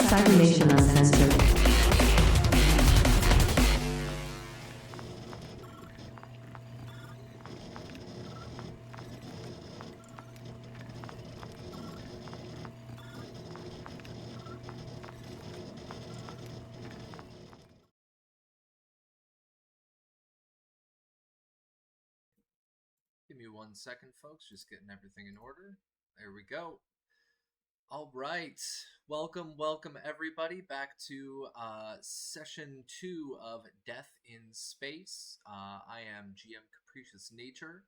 Cybernation Uncensored. Give me 1 second, folks. Just getting everything in order. There we go. All right. Welcome everybody back to session 2 of Death in Space. I am GM Capricious Nature.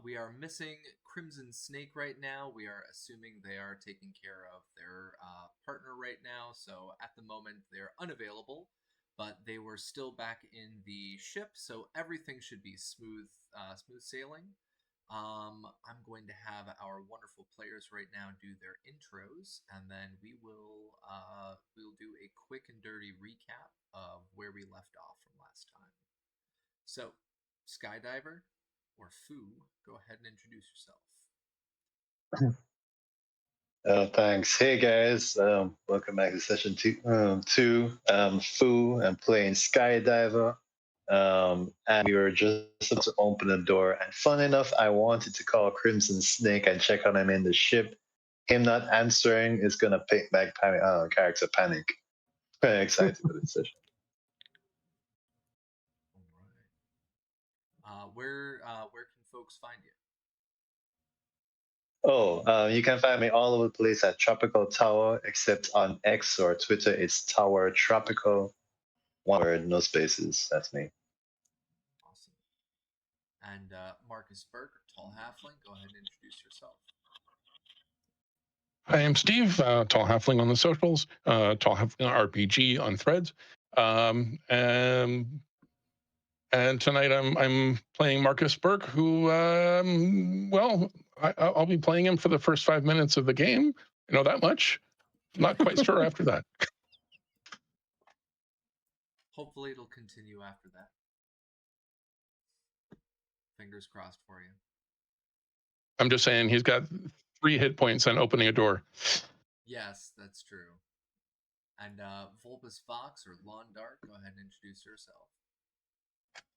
We are missing Crimson Snake right now. We are assuming they are taking care of their partner right now. So at the moment they're unavailable, but they were still back in the ship, so everything should be smooth sailing. I'm going to have our wonderful players right now do their intros, and then we'll do a quick and dirty recap of where we left off from last time. So, Skydiver or Foo, go ahead and introduce yourself. Thanks. Hey guys, welcome back to session 2. Foo, I'm playing Skydiver. And we were just about to open the door, and fun enough, I wanted to call Crimson Snake and check on him in the ship. Him not answering is gonna pick back panic. Character panic. Very excited for this session. All right. Where can folks find you? You can find me all over the place at Tropical Tower, except on X or Twitter, it's Tower Tropical. One word, no spaces. That's me. Awesome. And Marcus Burke, Tall Halfling, go ahead and introduce yourself. I am Steve, Tall Halfling on the socials, Tall Halfling RPG on Threads, and tonight I'm playing Marcus Burke, who I'll be playing him for the first 5 minutes of the game. You know that much. Not quite sure after that. Hopefully it'll continue after that. Fingers crossed for you. I'm just saying he's got 3 hit points on opening a door. Yes, that's true. And Vulpus Fox or Lawn Dark, go ahead and introduce yourself.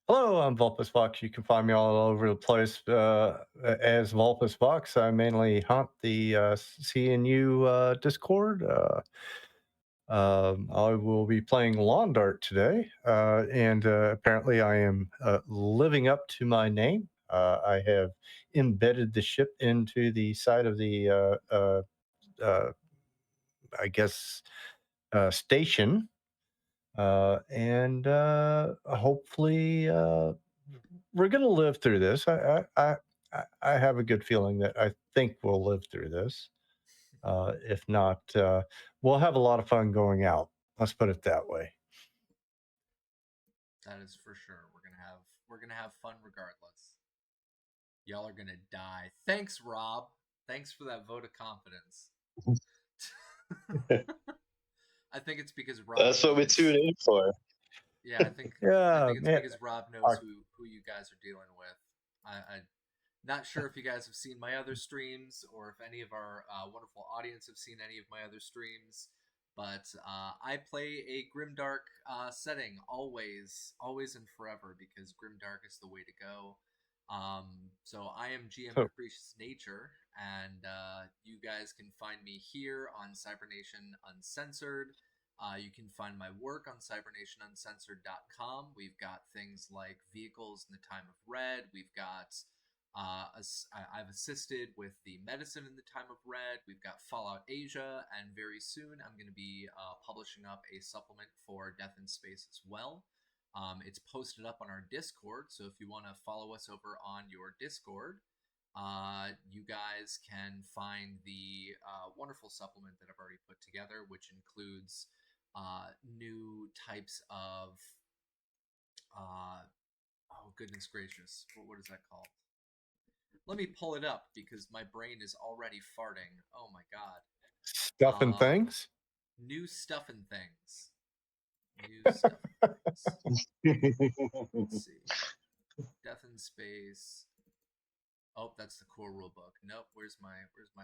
Hello, I'm Vulpus Fox. You can find me all over the place as Vulpus Fox. I mainly haunt the CNU Discord. I will be playing Lawn Dart today, and apparently I am living up to my name. I have embedded the ship into the side of the, station. And hopefully we're going to live through this. I have a good feeling that I think we'll live through this. If not, we'll have a lot of fun going out. Let's put it that way. That is for sure. We're gonna have fun regardless. Y'all are gonna die. Thanks, Rob. Thanks for that vote of confidence. I think it's because Rob. That's what we tuned in for. Yeah, I think it's because Rob knows who you guys are dealing with. I'm not sure if you guys have seen my other streams or if any of our wonderful audience have seen any of my other streams, but I play a grimdark setting always and forever because grimdark is the way to go. So I am GM Capricious Nature, and you guys can find me here on Cybernation Uncensored. You can find my work on cybernationuncensored.com. We've got things like Vehicles in the Time of Red. We've got I've assisted with the Medicine in the Time of Red. We've got Fallout Asia, and very soon I'm going to be publishing up a supplement for Death in Space as well. It's posted up on our Discord, so if you want to follow us over on your Discord, you guys can find the wonderful supplement that I've already put together, which includes new types of oh goodness gracious, what is that called? Let me pull it up because my brain is already farting. Oh my god. Stuff and things? New stuff and things. New stuff and things. Let's see. Death in Space. Oh, that's the core rulebook. Nope, where's my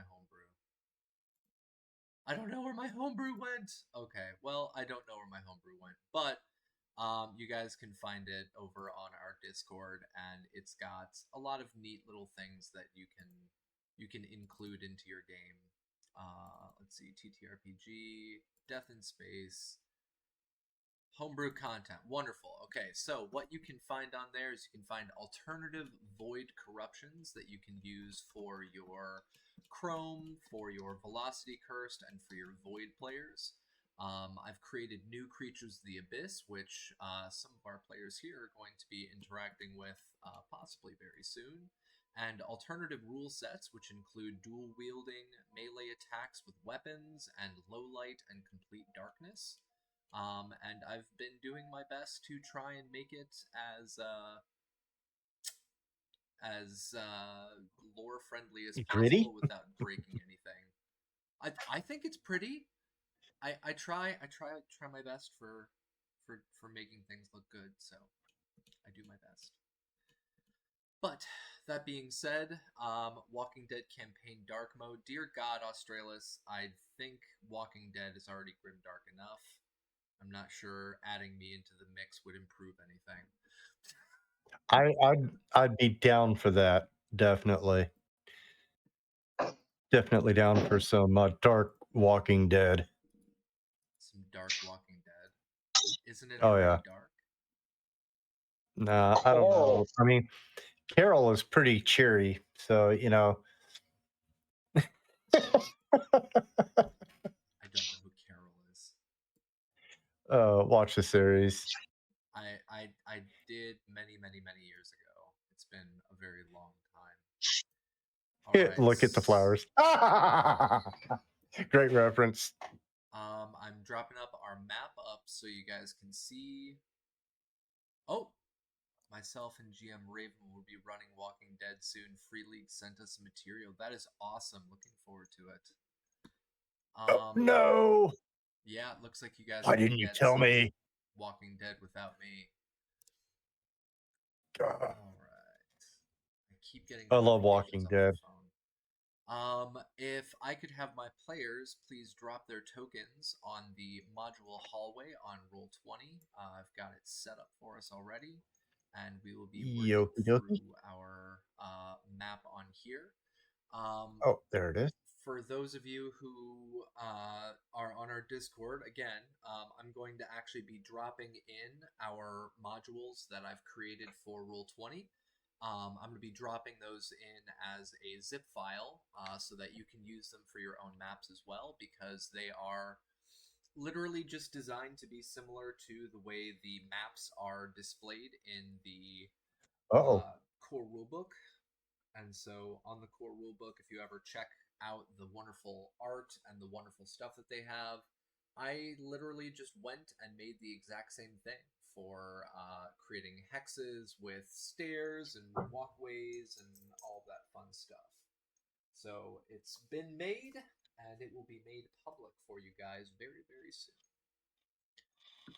homebrew? I don't know where my homebrew went. Okay, well, I don't know where my homebrew went, but you guys can find it over on our Discord, and it's got a lot of neat little things that you can include into your game. Let's see, TTRPG, Death in Space, homebrew content. Wonderful. Okay, so what you can find on there is you can find alternative void corruptions that you can use for your Chrome, for your Velocity Cursed, and for your Void players. I've created new creatures of the Abyss, which some of our players here are going to be interacting with possibly very soon. And alternative rule sets, which include dual wielding, melee attacks with weapons, and low light and complete darkness. And I've been doing my best to try and make it as lore friendly as Gritty? possible without breaking anything. I think it's pretty. I try my best for making things look good, so I do my best. But that being said, Walking Dead campaign dark mode. Dear God, Australis, I think Walking Dead is already grimdark enough. I'm not sure adding me into the mix would improve anything. I'd be down for that. Definitely down for some dark Walking Dead. Some dark Walking Dead. Isn't it Oh, already yeah. dark? Nah, I don't know. I mean, Carol is pretty cheery, so I don't know who Carol is. Watch the series. I did many years ago. It's been a very long time. All right. Look at the flowers. Great reference. I'm dropping up our map up so you guys can see. Oh, myself and GM Raven will be running Walking Dead soon. Free League sent us some material. That is awesome. Looking forward to it. No. Yeah, it looks like you guys. Why didn't you tell me? Walking Dead without me. God. All right. I keep getting. I love Walking Dead. If I could have my players please drop their tokens on the module hallway on Roll20. I've got it set up for us already, and we will be working through our map on here. Oh, there it is. For those of you who are on our Discord, again, I'm going to actually be dropping in our modules that I've created for Roll20. I'm going to be dropping those in as a zip file so that you can use them for your own maps as well, because they are literally just designed to be similar to the way the maps are displayed in the core rulebook. And so on the core rulebook, if you ever check out the wonderful art and the wonderful stuff that they have, I literally just went and made the exact same thing for creating hexes with stairs and walkways and all that fun stuff. So it's been made, and it will be made public for you guys very soon.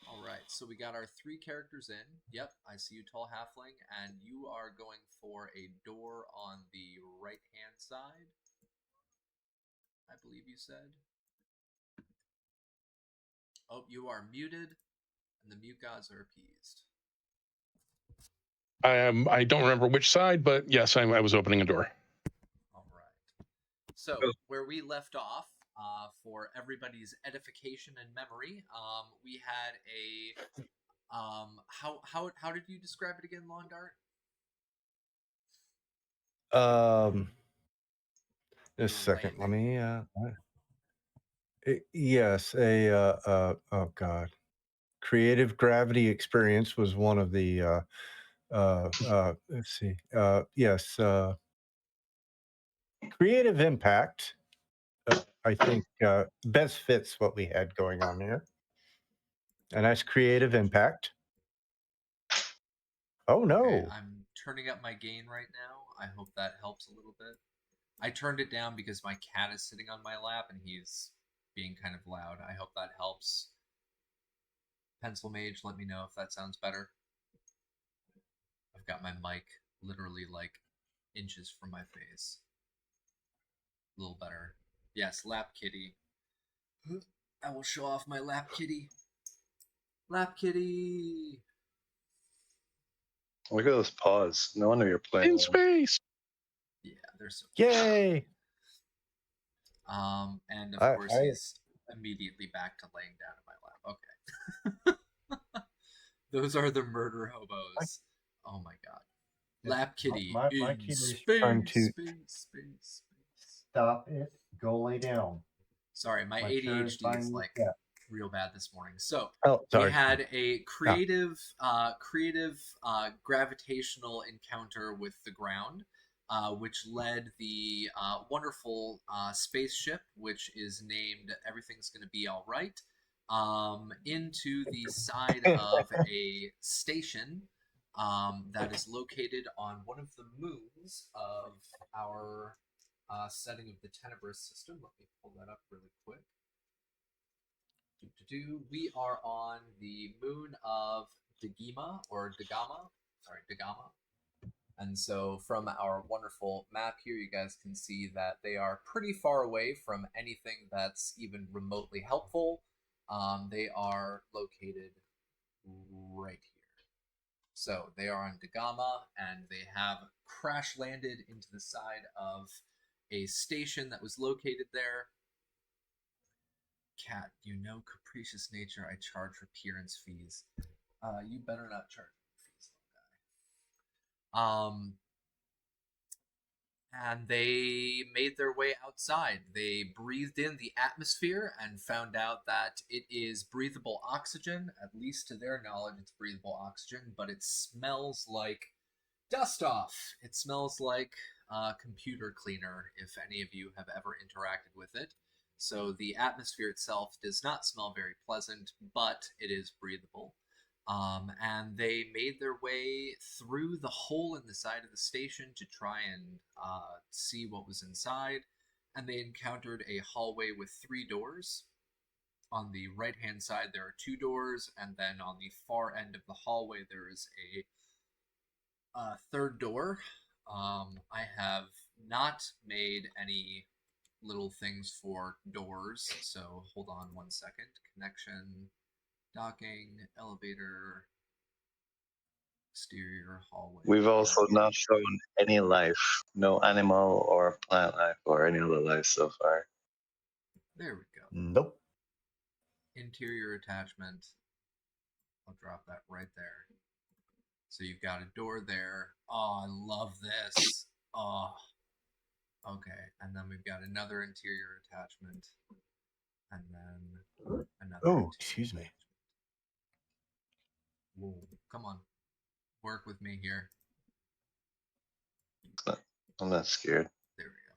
All right, so we got our 3 characters in. Yep, I see you, Tall Halfling, and you are going for a door on the right-hand side, I believe you said. Oh, you are muted, and the mute gods are appeased. I don't remember which side, but yes, I was opening a door. All right. So where we left off, for everybody's edification and memory, we had a how did you describe it again, Long Dart? Just a second. Let me. Yes, oh God, creative gravity experience was one of the. Let's see. Yes, creative impact. I think best fits what we had going on here. A nice creative impact. Oh no! Okay, I'm turning up my gain right now. I hope that helps a little bit. I turned it down because my cat is sitting on my lap and he's being kind of loud. I hope that helps. Pencil Mage, let me know if that sounds better. I've got my mic literally like inches from my face. A little better. Yes, Lap Kitty. I will show off my lap kitty. Lap kitty. Look at those paws. No wonder you're playing. In space. Yeah, they're so. Yay! And of course he's immediately back to laying down in my lap. Okay. Those are the murder hobos. Oh my god. Lap kitty. My in kitty is space, trying to space. stop it. Go lay down. Sorry, my ADHD is like real bad this morning. So we had a creative gravitational encounter with the ground, which led the wonderful spaceship, which is named Everything's Gonna Be All Right, into the side of a station that is located on one of the moons of our setting of the Tenebrous system. Let me pull that up really quick. We are on the moon of Dagama. And so from our wonderful map here, you guys can see that they are pretty far away from anything that's even remotely helpful. They are located right here. So they are on Dagama, and they have crash landed into the side of a station that was located there. Cat, you know Capricious Nature, I charge for appearance fees. You better not charge fees, little guy. And they made their way outside. They breathed in the atmosphere and found out that it is breathable oxygen. At least to their knowledge, it's breathable oxygen, but it smells like dust off. It smells like computer cleaner, if any of you have ever interacted with it. So the atmosphere itself does not smell very pleasant, but it is breathable. And they made their way through the hole in the side of the station to try and see what was inside. And they encountered a hallway with 3 doors. On the right-hand side, there are 2 doors, and then on the far end of the hallway, there is a 3rd door. I have not made any little things for doors, so hold on 1 second. Connection, docking, elevator, exterior hallway. We've also not shown any life, no animal or plant life or any other life so far. There we go. Nope. Interior attachment. I'll drop that right there. So you've got a door there. Oh, I love this. Oh. Okay, and then we've got another interior attachment, and then another. Oh, excuse me. Whoa, come on, work with me here. I'm not scared. There we go.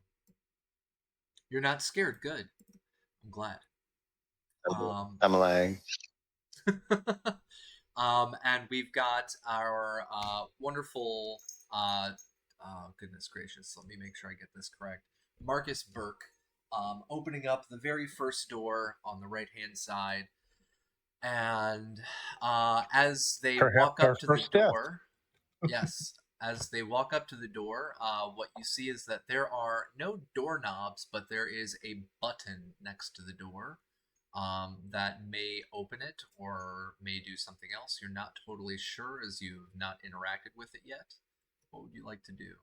You're not scared. Good. I'm glad. I'm lying. And we've got our wonderful. Oh, goodness gracious. Let me make sure I get this correct. Marcus Burke opening up the very first door on the right-hand side. And as they walk up to the door, yes, as they walk up to the door, what you see is that there are no doorknobs, but there is a button next to the door that may open it or may do something else. You're not totally sure as you've not interacted with it yet. What would you like to do?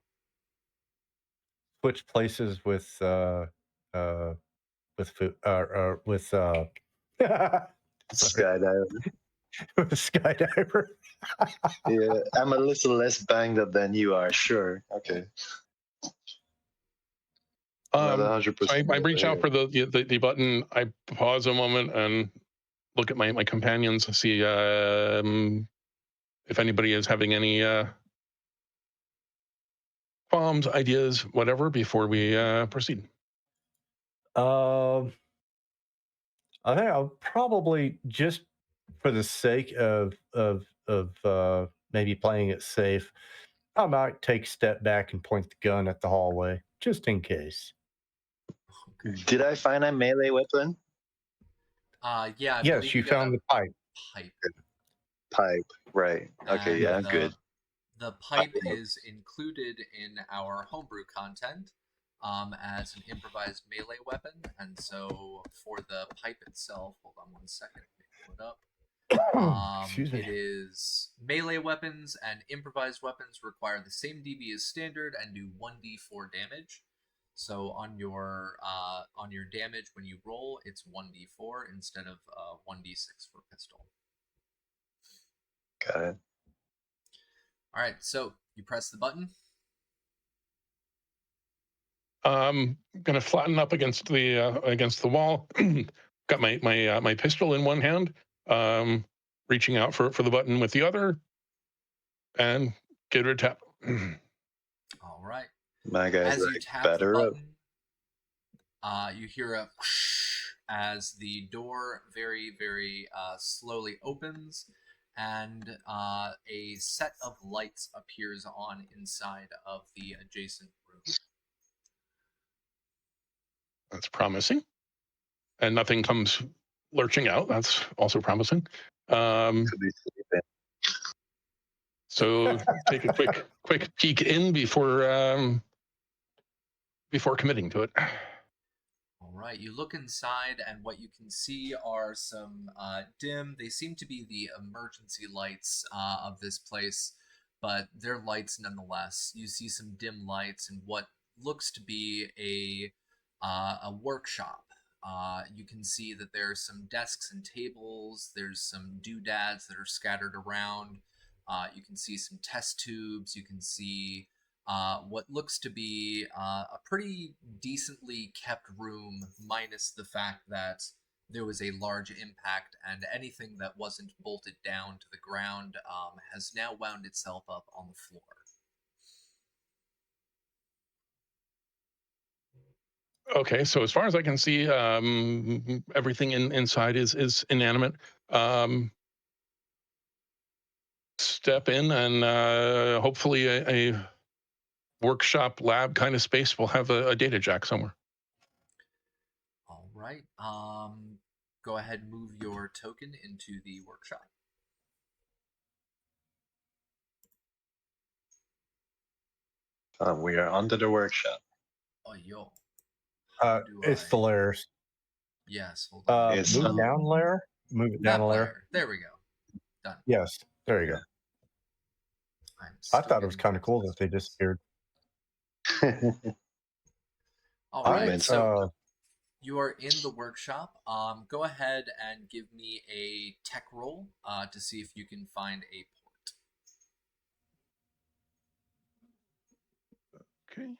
Switch places with food with skydiver. With a skydiver. Yeah, I'm a little less banged up than you are. Sure. Okay. So I reach out for the button. I pause a moment and look at my companions to see if anybody is having any bombs, ideas, whatever, before we proceed. I think I'll probably, just for the sake of maybe playing it safe, I might take a step back and point the gun at the hallway, just in case. Okay. Did I find a melee weapon? Yeah. Yes, you found the pipe. Pipe, right. Okay, And good. The pipe is included in our homebrew content. as an improvised melee weapon. And so for the pipe itself, hold on one second, let me pull it up. Excuse me. It is melee weapons and improvised weapons require the same DB as standard and do 1d4 damage. So on your damage when you roll, it's 1d4 instead of 1d6 for pistol. Got it. All right, so you press the button. Gonna flatten up against the wall. Got my pistol in one hand, reaching out for the button with the other, and give it a tap. All right. My guy's As you like, tap the better up. button, you hear a whoosh as the door very, very slowly opens, and a set of lights appears on inside of the adjacent room. That's promising. And nothing comes lurching out. That's also promising. Could be sleeping. So take a quick peek in before committing to it. All right, you look inside, and what you can see are some dim. They seem to be the emergency lights of this place, but they're lights nonetheless. You see some dim lights and what looks to be a workshop. You can see that there are some desks and tables. There's some doodads that are scattered around. You can see some test tubes. You can see what looks to be a pretty decently kept room, minus the fact that there was a large impact, and anything that wasn't bolted down to the ground has now wound itself up on the floor. Okay, so as far as I can see, everything inside is inanimate. Step in, and hopefully a workshop lab kind of space will have a data jack somewhere. All right. Go ahead and move your token into the workshop. We are under the workshop. Oh, yo. It's the layers. Yes, hold on. Move down layer. Move it down a layer. There we go. Done. Yes, there you go. I thought it was kind of cool that they disappeared. All right, so you are in the workshop. Go ahead and give me a tech roll to see if you can find a port. Okay.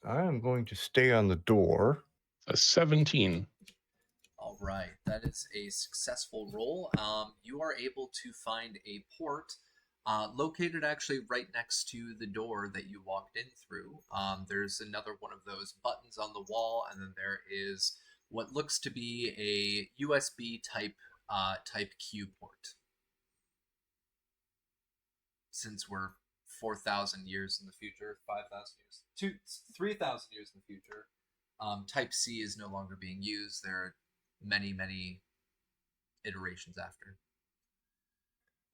I am going to stay on the door. A 17. All right, that is a successful roll. You are able to find a port located actually right next to the door that you walked in through. There's another one of those buttons on the wall, and then there is what looks to be a USB type Q port. Since we're 4,000 years in the future, 5,000 years, 3,000 years in the future, Type C is no longer being used. There are many, many iterations after.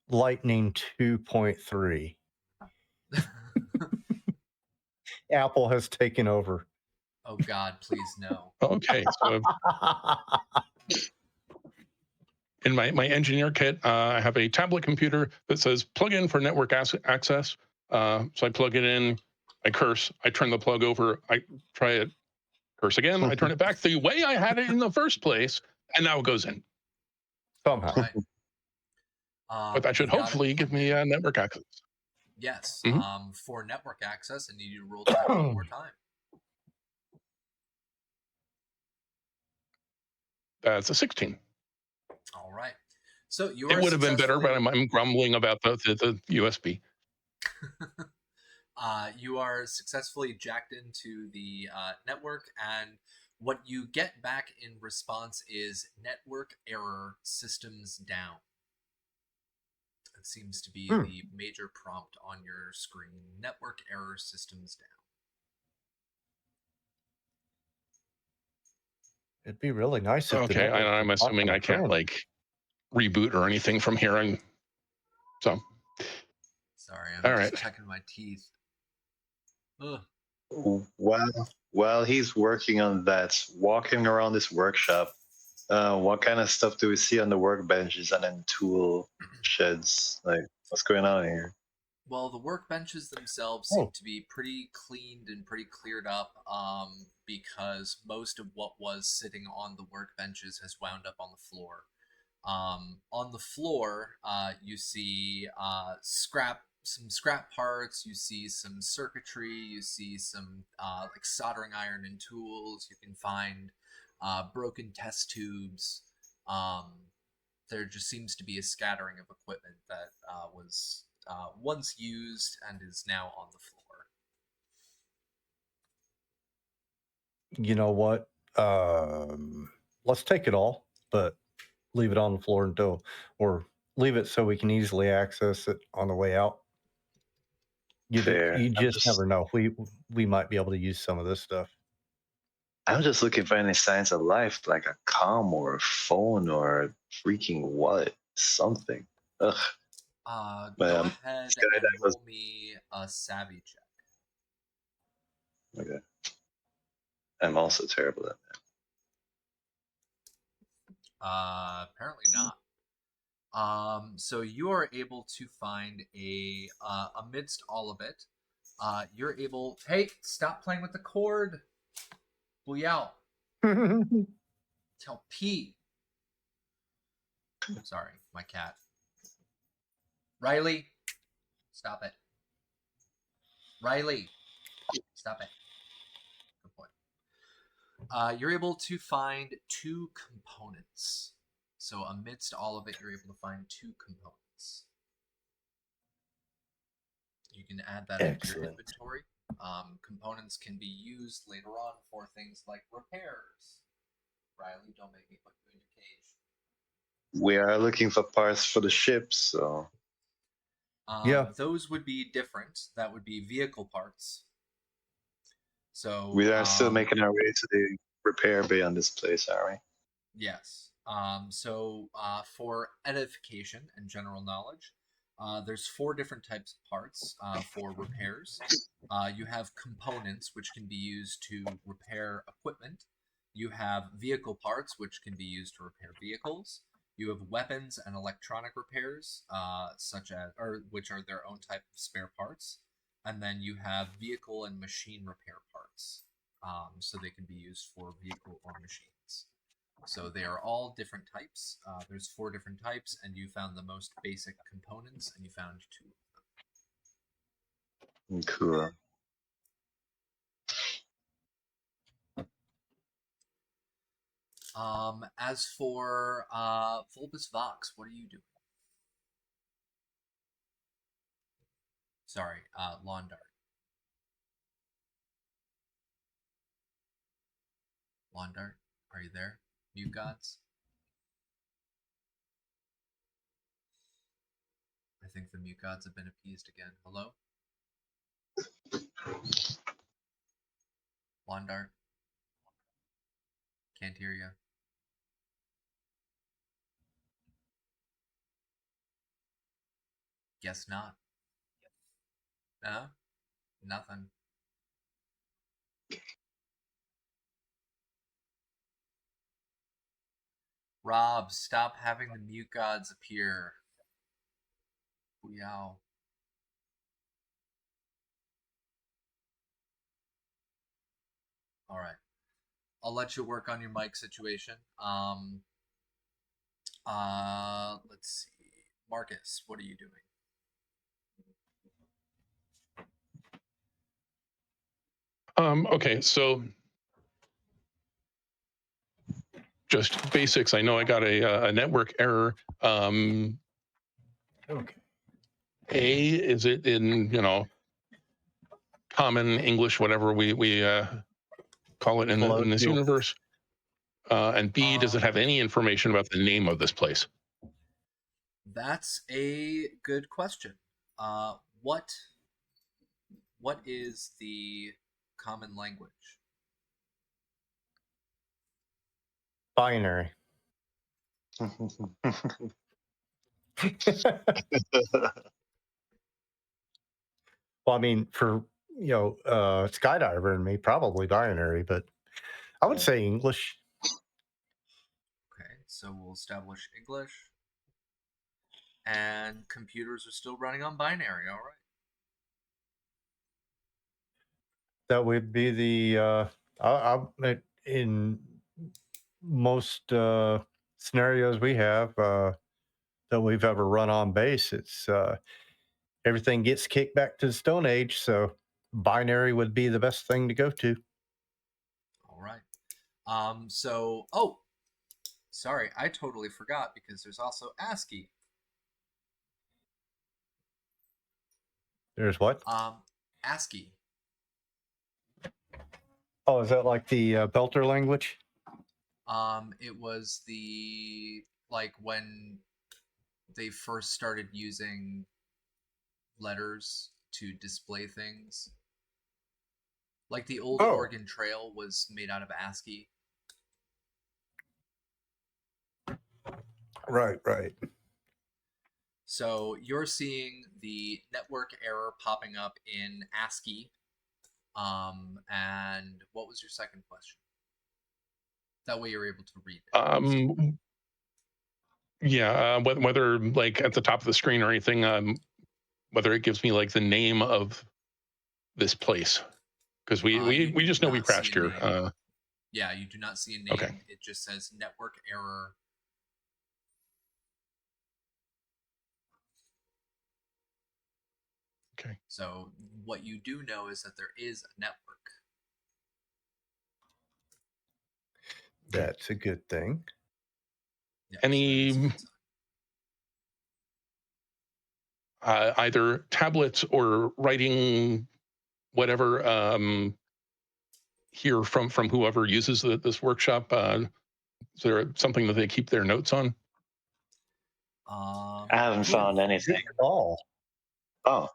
Lightning 2.3. Apple has taken over. Oh God, please no. Okay, so in my engineer kit, I have a tablet computer that says plug in for network access. So I plug it in, I curse, I turn the plug over, I try it, curse again, I turn it back the way I had it in the first place, and now it goes in. Somehow. Right. But that should hopefully give me network access. Yes. Mm-hmm. For network access, I need you to roll tech one more time. That's a 16. All right. So you it would have been better, but I'm grumbling about the USB. You are successfully jacked into the network, and what you get back in response is network error, systems down. It seems to be the major prompt on your screen. Network error, systems down. It'd be really nice if okay, I'm assuming I can't like reboot or anything from here, and so sorry, I'm all just right. checking my teeth. Ugh. While he's working on that, walking around this workshop, what kind of stuff do we see on the workbenches and in tool sheds? Like, what's going on here? Well, the workbenches themselves seem to be pretty cleaned and pretty cleared up, because most of what was sitting on the workbenches has wound up on the floor. On the floor, you see some scrap parts. You see some circuitry. You see some like soldering iron and tools. You can find broken test tubes. There just seems to be a scattering of equipment that was once used and is now on the floor. You know what? Let's take it all, but leave it on the floor or leave it so we can easily access it on the way out. Fair. You just never know. We might be able to use some of this stuff. I'm just looking for any signs of life, like a comm or a phone or a freaking what, something. Ugh. Go ahead and roll me a savvy check. Okay. I'm also terrible at that. Apparently not. So you are able to find amidst all of it, you're able. Hey, stop playing with the cord. Booyah. Tell P. Sorry, my cat. Riley, stop it. Riley, stop it. Good point. You're able to find 2 components. So amidst all of it, you're able to find 2 components. You can add that into your inventory. Components can be used later on for things like repairs. Riley, don't make me put you in your cage. We are looking for parts for the ship, so... Yeah. Those would be different. That would be vehicle parts. So we are still making our way to the repair bay on this place, are we? Yes. So for edification and general knowledge, there's 4 different types of parts for repairs. You have components, which can be used to repair equipment. You have vehicle parts, which can be used to repair vehicles. You have weapons and electronic repairs, which are their own type of spare parts. And then you have vehicle and machine repair parts, so they can be used for vehicle or machines. So they are all different types. There's 4 different types, and you found the most basic components, and you found 2 of them. Cool. As for Vulpus Vox, what are you doing? Sorry, Lawn Dart. Lawn Dart, are you there? Mute Gods? I think the Mute Gods have been appeased again. Hello? Lawn Dart? Can't hear you. Guess not. No? Nothing. Rob, stop having the Mute Gods appear. Booyah. Alright. I'll let you work on your mic situation. Let's see. Marcus, what are you doing? Okay, so just basics. I know I got a network error. Okay. Is it in, common English, whatever we call it in this universe? And B, does it have any information about the name of this place? That's a good question. What is the common language? Binary. Well, I mean, for skydiver in me, probably binary, but I would say English. Okay, so we'll establish English. And computers are still running on binary, all right. That would be the in most scenarios we have that we've ever run on base. It's everything gets kicked back to the Stone Age, so binary would be the best thing to go to. All right. Sorry, I totally forgot because there's also ASCII. There's what? ASCII. Oh, is that like the Belter language? It was when they first started using letters to display things. Like the old Oregon Trail was made out of ASCII. Right. So you're seeing the network error popping up in ASCII. And what was your second question? That way you're able to read it. Yeah, whether like at the top of the screen or anything, whether it gives me like the name of this place, because we just know we crashed here. Yeah, you do not see a name. Okay. It just says network error. Okay. So what you do know is that there is a network. That's a good thing. Yeah, Any either tablets or writing, whatever, here from whoever uses this workshop? Is there something that they keep their notes on? I haven't found anything at all. Oh,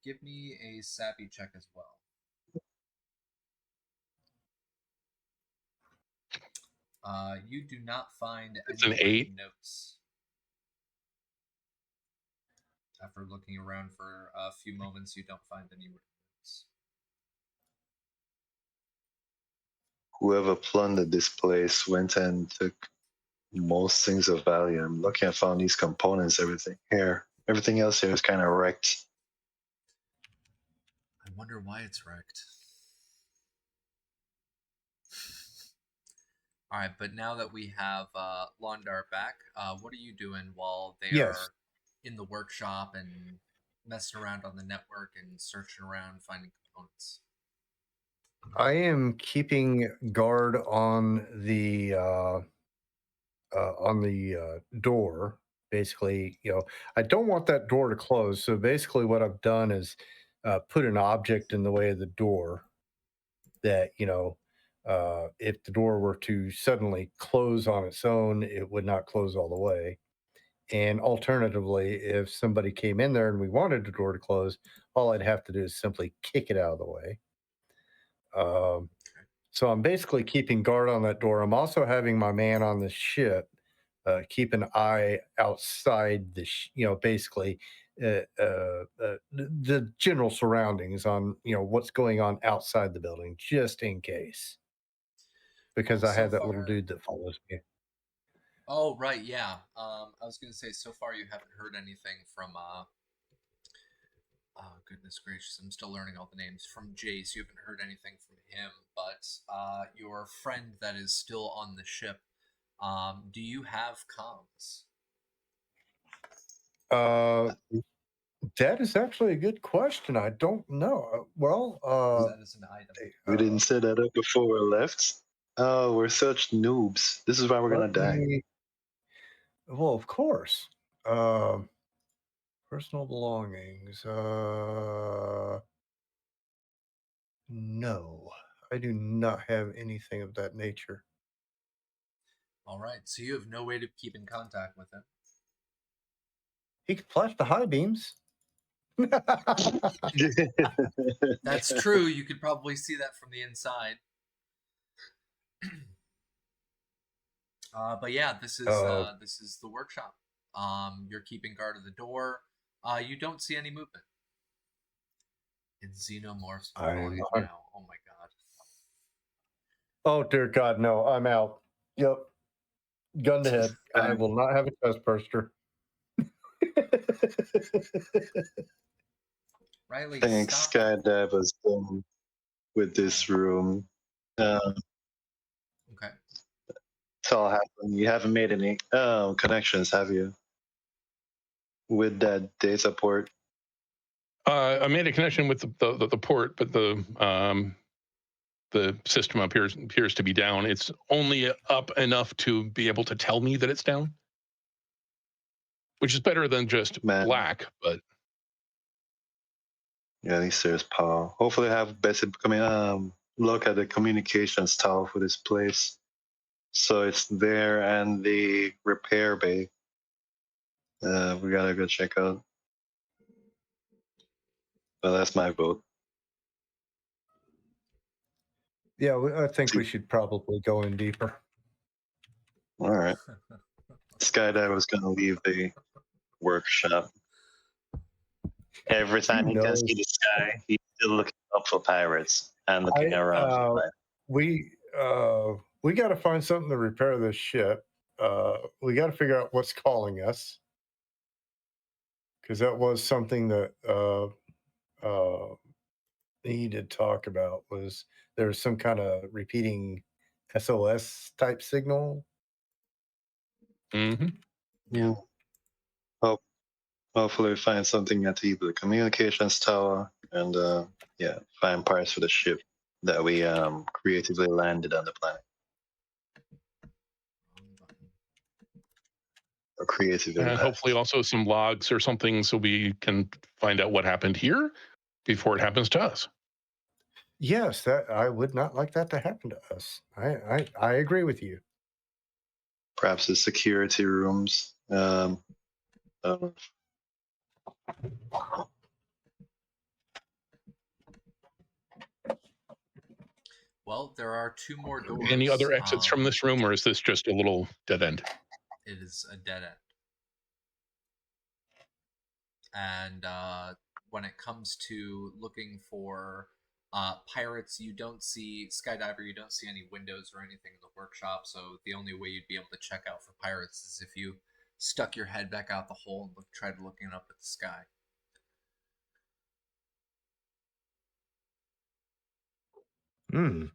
give me a savvy check as well. You do not find any written notes. After looking around for a few moments, you don't find any written notes. Whoever plundered this place went and took most things of value. I'm lucky I found these components, everything here. Everything else here is kind of wrecked. I wonder why it's wrecked. All right, but now that we have Londar back, what are you doing while they are in the workshop and messing around on the network and searching around finding components? I am keeping guard on the door. Basically, I don't want that door to close. So basically, what I've done is put an object in the way of the door that if the door were to suddenly close on its own, it would not close all the way. And alternatively, if somebody came in there and we wanted the door to close, all I'd have to do is simply kick it out of the way. So I'm basically keeping guard on that door. I'm also having my man on the ship keep an eye outside basically the general surroundings on, what's going on outside the building, just in case. Because I have that little dude that follows me. Oh, right, yeah. I was going to say, so far you haven't heard anything from, oh, goodness gracious, I'm still learning all the names. From Jace, you haven't heard anything from him, but your friend that is still on the ship, do you have comms? That is actually a good question. I don't know. Well, that is an item. We didn't set that up before we left. Oh, we're such noobs. This is why we're gonna die. Well, of course. Personal belongings. No, I do not have anything of that nature. All right, so you have no way to keep in contact with him. He could flash the high beams. That's true. You could probably see that from the inside. But yeah, this is the workshop. You're keeping guard of the door. You don't see any movement. It xenomorphs with volume now. Oh my god. Oh dear God, no! I'm out. Yep, gun to head. I will not have a chest burster. Riley, I think stop. Skydive was done with this room. Okay. It's all happening. You haven't made any connections, have you? With that data port? I made a connection with the port, but the system appears to be down. It's only up enough to be able to tell me that it's down, which is better than just black. But yeah, at least there's power. Hopefully, I have better look at the communications tower for this place. So it's there and the repair bay. We gotta go check out. Well, that's my vote. Yeah, I think we should probably go in deeper. All right. Skydive was gonna leave the workshop. Every time he can see the sky, he's still looking up for pirates and looking around. We got to find something to repair this ship. We got to figure out what's calling us, because that was something that he did talk about. Was there some kind of repeating SOS type signal? Mm-hmm. Yeah. Hopefully we find something at the communications tower and find parts for the ship that we creatively landed on the planet. Or creatively and hopefully also some logs or something so we can find out what happened here before it happens to us. Yes, that I would not like that to happen to us. I agree with you. Perhaps the security rooms. Well, there are 2 more doors. Any other exits from this room, or is this just a little dead end? It is a dead end. And when it comes to looking for pirates, you don't see Skydiver. You don't see any windows or anything in the workshop. So the only way you'd be able to check out for pirates is if you stuck your head back out the hole and tried looking up at the sky. Hmm.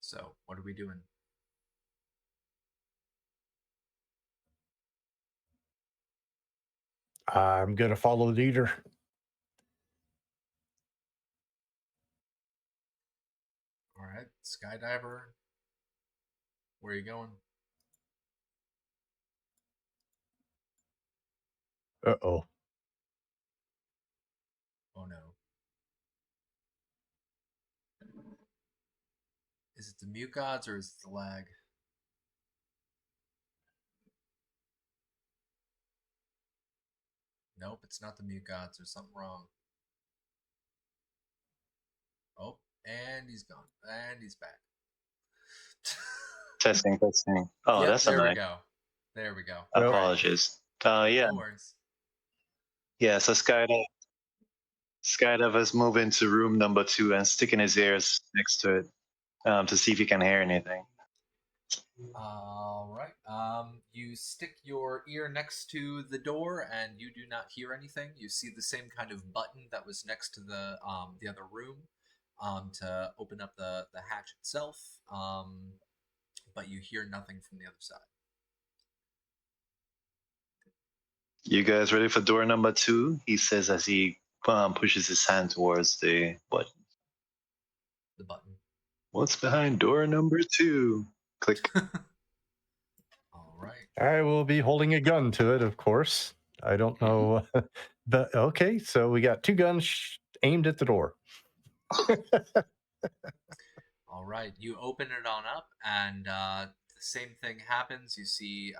So what are we doing? I'm gonna follow the leader. All right, Skydiver. Where are you going? Uh-oh. Oh no. Is it the mute gods or is it the lag? Nope, it's not the mute gods. There's something wrong. Oh, and he's gone. And he's back. Testing. Oh, yep, that's annoying. There we go. Apologies. Yeah. No worries. Yeah, so Skydive is moving to room number 2 and sticking his ears next to it to see if he can hear anything. All right. You stick your ear next to the door, and you do not hear anything. You see the same kind of button that was next to the other room to open up the hatch itself, but you hear nothing from the other side. You guys ready for door number 2? He says as he pushes his hand towards the button. The button. What's behind door number 2? Click. All right. I will be holding a gun to it, of course. I don't know, but okay. So we got 2 guns aimed at the door. All right. You open it on up, and the same thing happens. You see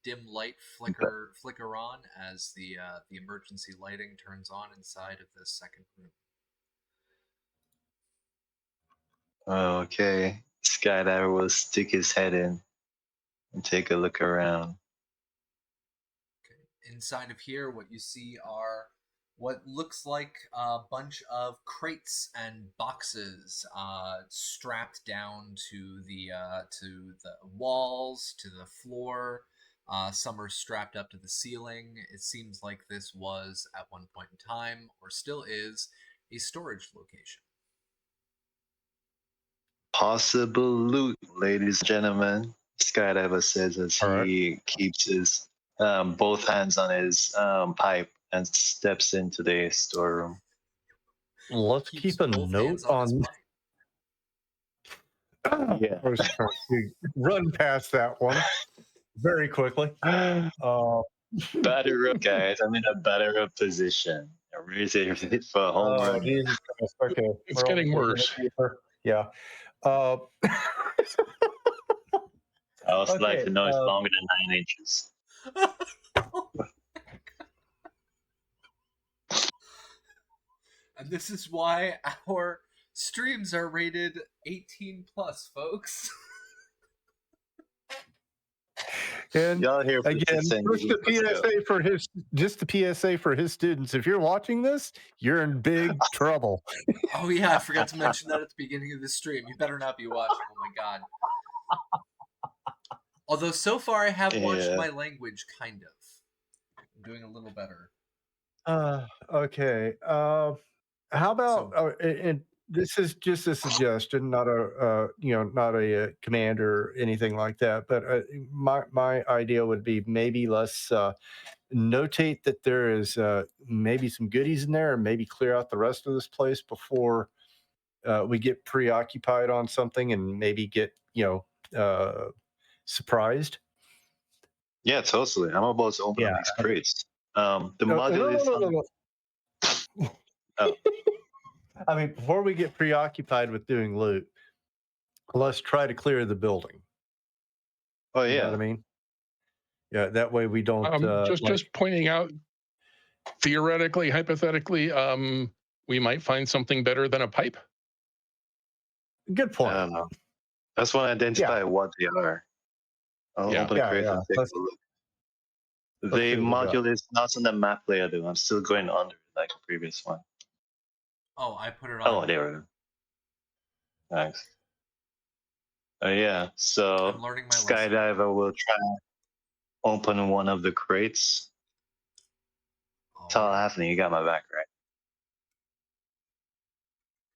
dim light flicker on as the emergency lighting turns on inside of this second room. Okay. Skydiver will stick his head in and take a look around. Okay. Inside of here, what you see are what looks like a bunch of crates and boxes strapped down to the walls, to the floor. Some are strapped up to the ceiling. It seems like this was, at one point in time, or still is, a storage location. Possible loot, ladies and gentlemen. Skydiver says as All right. he keeps his both hands on his pipe and steps into the storeroom. Let's Keeps keep a both note hands on his on. Yeah. I was trying to run past that one very quickly. Batter up, guys. I'm in a batter up position. I'm ready for a home Oh, run. Jesus Christ. Okay. It's getting worse. Yeah. Uh, I'll like okay. to know it's longer than 9 inches. And this is why our streams are rated 18 plus, folks. And Y'all here for again, the just the PSA for his students. If you're watching this, you're in big trouble. Oh yeah, I forgot to mention that at the beginning of the stream. You better not be watching. Oh my god. Although so far I have watched my language, kind of. I'm doing a little better. Okay. How about and this is just a suggestion, not a not a command or anything like that. But my idea would be maybe let's notate that there is maybe some goodies in there, and maybe clear out the rest of this place before we get preoccupied on something and maybe get surprised. Yeah, totally. I'm about to open up these crates. The module is. No. Oh. I mean, before we get preoccupied with doing loot, let's try to clear the building. Oh You know yeah. what I mean? Yeah, that way we don't. Just pointing out, theoretically, hypothetically, we might find something better than a pipe. Good point. I don't know. That's when I identify what they are. I'll open the crates and take a look. The module is not on the map layer, though. I'm still going under like the previous one. Oh, I put it on. Oh, there we go. Thanks. Yeah, so I'm learning my Skydiver will try to open one of the crates. Tall Anthony, you got my back,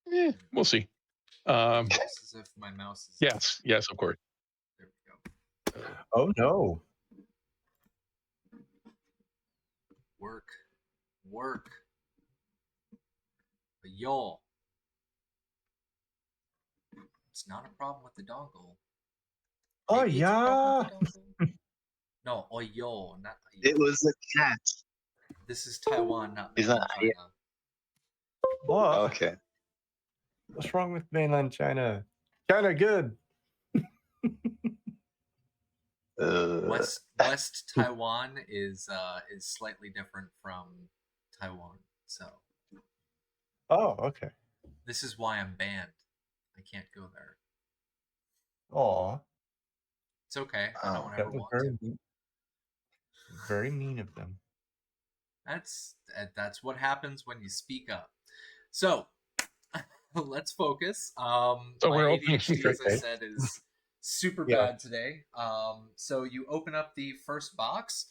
right? We'll see. As if my mouse is... Yes, of course. There we go. Oh no. Work. But y'all, it's not a problem with the dongle. Oh yeah. No, yo, not. It was a cat. This is Taiwan, not mainland China. What? Okay. What's wrong with mainland China? China good. West Taiwan is slightly different from Taiwan, so. Oh, okay. This is why I'm banned. I can't go there. Aw. It's okay. I don't ever want to. Very mean of them. That's what happens when you speak up. So let's focus. So my we're ADHD, as I said, is super bad today. So you open up the first box,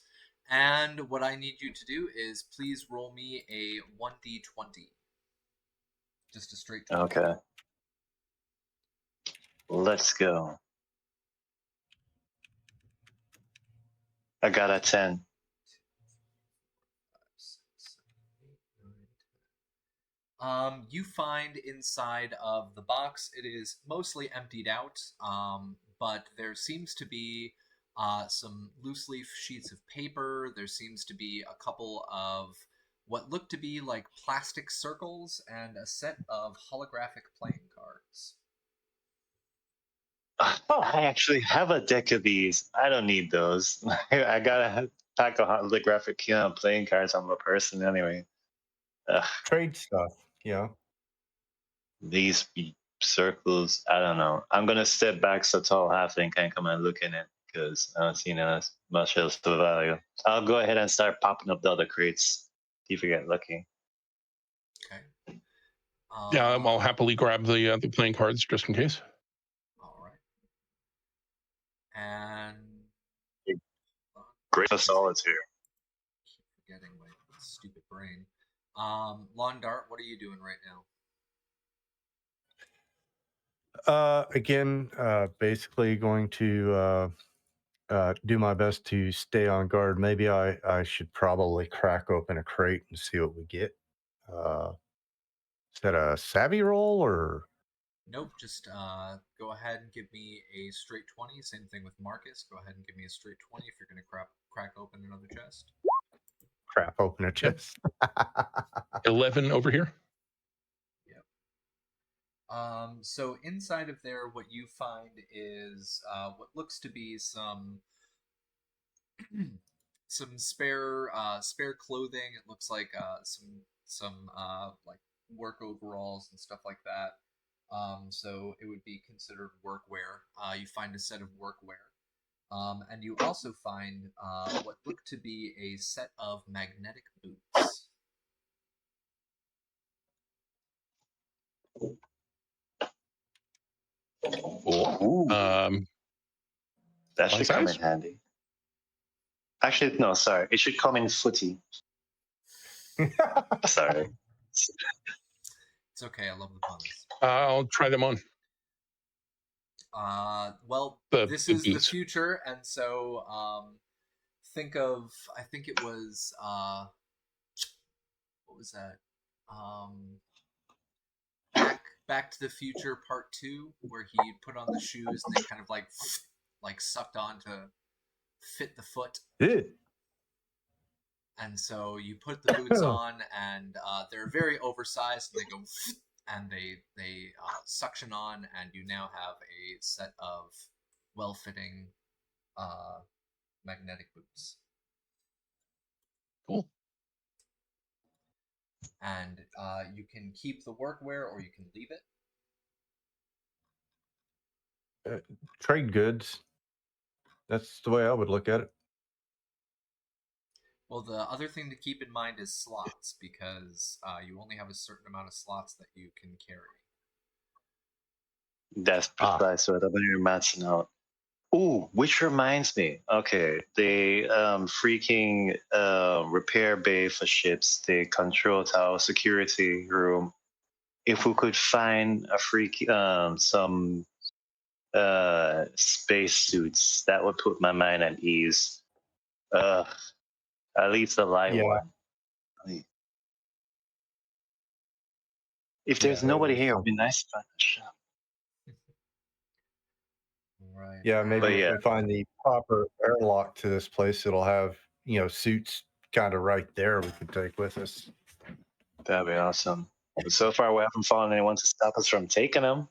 and what I need you to do is please roll me a 1d20. Just a straight 20. Okay. Let's go. I got a 10. You find inside of the box, it is mostly emptied out, but there seems to be some loose leaf sheets of paper. There seems to be a couple of what look to be like plastic circles and a set of holographic playing cards. Oh, I actually have a deck of these. I don't need those. I got a pack of holographic playing cards on my person anyway. Trade stuff, yeah. These circles. I don't know. I'm gonna step back so tall halfling can come and look in it because I don't see much else of value. I'll go ahead and start popping up the other crates. See if we get lucky. Okay. Yeah, I'll happily grab the playing cards just in case. All right. And Great for solitaire. Keep forgetting my stupid brain. Lawn Dart, what are you doing right now? Again, basically going to do my best to stay on guard. Maybe I should probably crack open a crate and see what we get. Is that a savvy roll or? Nope, just go ahead and give me a straight 20. Same thing with Marcus. Go ahead and give me a straight 20 if you're going to crack open another chest. Crap open a chest. 11 over here. Yep. So inside of there, what you find is what looks to be some some spare clothing. It looks like some like work overalls and stuff like that. So it would be considered workwear. You find a set of workwear. And you also find what look to be a set of magnetic boots. Ooh, that should come in size? handy. Actually, no, sorry. It should come in footy. Sorry. It's okay. I love the puns. I'll try them on. Well, this the is boots. the future, and so think of, I think it was what was that? Back to the Future Part 2, where he put on the shoes and they kind of like sucked on to fit the foot. And so you put the boots on, and they're very oversized, and they go and they suction on, and you now have a set of well-fitting magnetic boots. Cool. And you can keep the workwear or you can leave it. Trade goods. That's the way I would look at it. Well, the other thing to keep in mind is slots, because you only have a certain amount of slots that you can carry. That's precise what I'm matching out. Ooh, which reminds me. Okay, the freaking repair bay for ships, the control tower security room. If we could find a some space suits, that would put my mind at ease. At least the light one. If there's nobody here, it would be nice to find a shop. Right. Yeah, maybe if we find the proper airlock to this place, it'll have, suits kind of right there we could take with us. That'd be awesome. But so far, we haven't found anyone to stop us from taking them.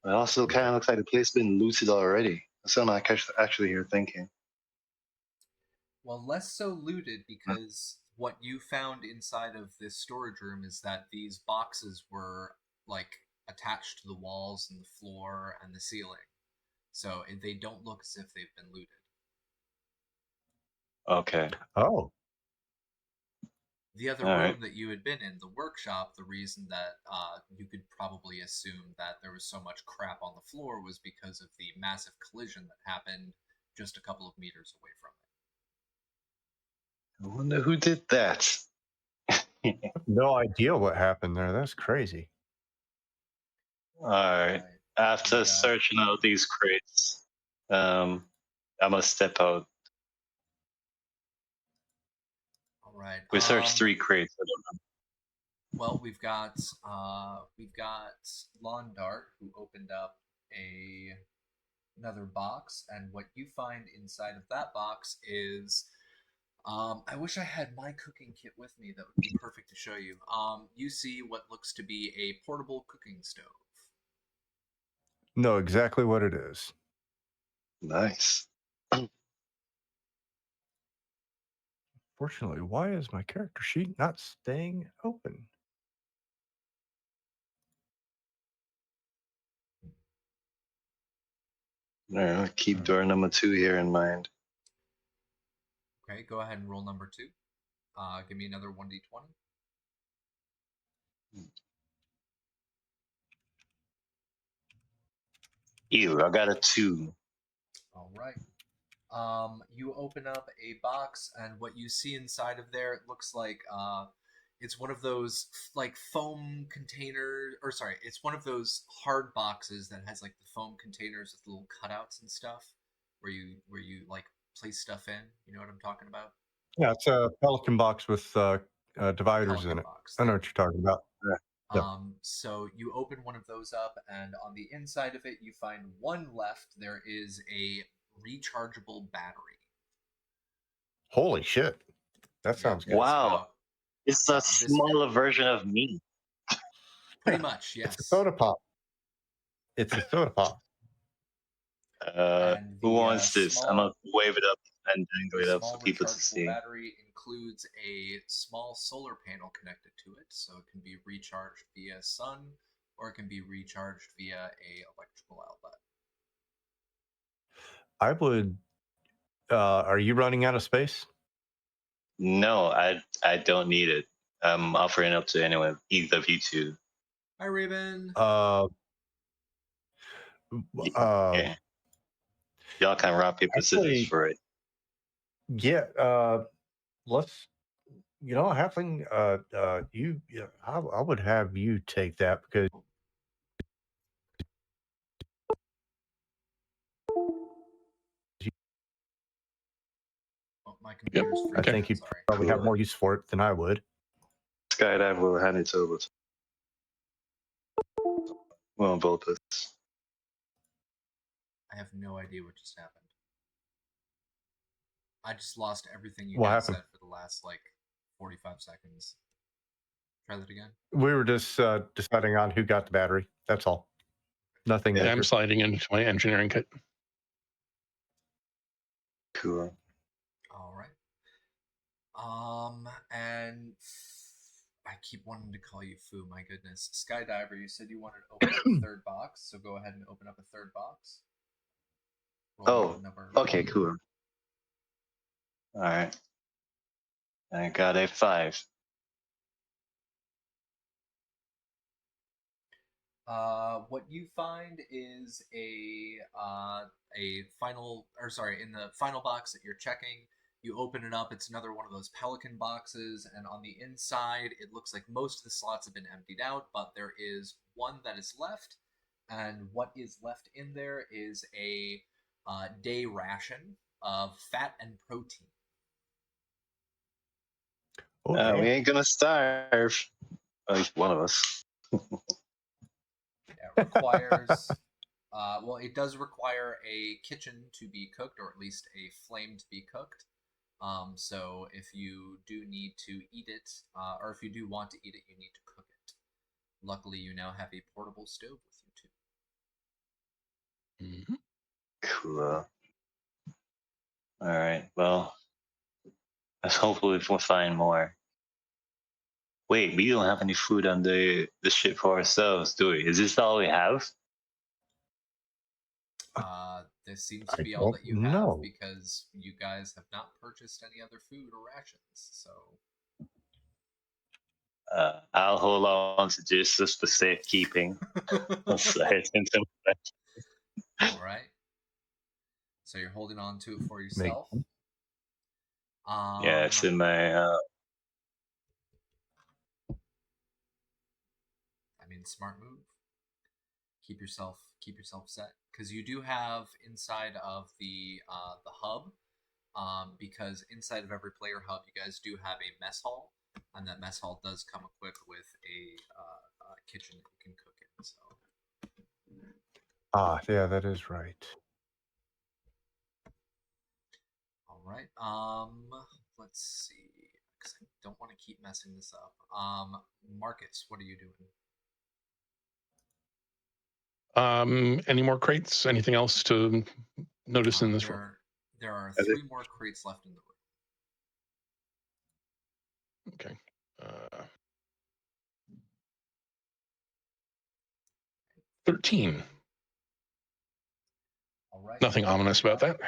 It also kind of looks like the place has been looted already. That's what I'm actually here thinking. Well, less so looted, because what you found inside of this storage room is that these boxes were like attached to the walls and the floor and the ceiling. So they don't look as if they've been looted. Okay. Oh. The other room that you had been in, the workshop, the reason that you could probably assume that there was so much crap on the floor was because of the massive collision that happened just a couple of meters away from it. I wonder who did that. No idea what happened there. That's crazy. All right. After searching out these crates, I must step out. All right. We searched 3 crates. I don't know. Well, we've got Lawn Dart, who opened up another box, and what you find inside of that box is, I wish I had my cooking kit with me. That would be perfect to show you. You see what looks to be a portable cooking stove. Know exactly what it is. Nice. Fortunately, why is my character sheet not staying open? I'll keep door number 2 here in mind. Okay, go ahead and roll number 2. Give me another 1d20. Ew, I got a 2. All right. You open up a box, and what you see inside of there, it looks like it's one of those like foam containers, or sorry, it's one of those hard boxes that has like the foam containers with little cutouts and stuff, where you like place stuff in. You know what I'm talking about? Yeah, it's a Pelican box with dividers Pelican in it. box. I know what you're talking about. Yeah. So you open one of those up, and on the inside of it, you find one left. There is a rechargeable battery. Holy shit. That sounds good. Wow. It's a smaller version of me. Pretty much, yes. It's a soda pop. It's a soda pop. Who wants this? I'm going to wave it up and dangle it up so people to see. The battery includes a small solar panel connected to it, so it can be recharged via sun, or it can be recharged via a electrical outlet. I would. Are you running out of space? No, I don't need it. I'm offering up to anyone, either of you two. Hi, Raven. Yeah. Y'all can rock, paper, scissors for it. Yeah. Let's. You know, having you. I would have you take that because. My computer's I think you'd probably have more use for it than I would. Skydive will hand it over to Vulpus. I have no idea what just happened. I just lost everything you What guys happened? said for the last 45 seconds. Try that again. We were just deciding on who got the battery. That's all. Nothing. Yeah, I'm sliding into my engineering kit. Cool. All right. And I keep wanting to call you Foo. My goodness, Skydiver. You said you wanted to open up a third box, so go ahead and open up a third box. Roll okay, cool. All right. I got a 5. What you find is a final, or sorry, in the final box that you're checking, you open it up. It's another one of those Pelican boxes, and on the inside, it looks like most of the slots have been emptied out, but there is one that is left, and what is left in there is a day ration of fat and protein. We ain't gonna starve. At least one of us. It requires, well, it does require a kitchen to be cooked, or at least a flame to be cooked. So if you do need to eat it, or if you do want to eat it, you need to cook it. Luckily, you now have a portable stove with you too. Cool. All right. Well, let's hopefully we'll find more. Wait, we don't have any food on the ship for ourselves, do we? Is this all we have? This seems to be all that you have, because you guys have not purchased any other food or rations. So I'll hold on to this just for safekeeping. All right. So you're holding on to it for yourself. Yeah, it's in my. I mean, smart move. Keep yourself set, because you do have inside of the hub. Because inside of every player hub, you guys do have a mess hall, and that mess hall does come equipped with a kitchen that you can cook in. So. Yeah, that is right. All right. Let's see, because I don't want to keep messing this up. Marcus, what are you doing? Any more crates? Anything else to notice in this room? There are 3 more crates left in the room. Okay. 13. All right. Nothing ominous about that.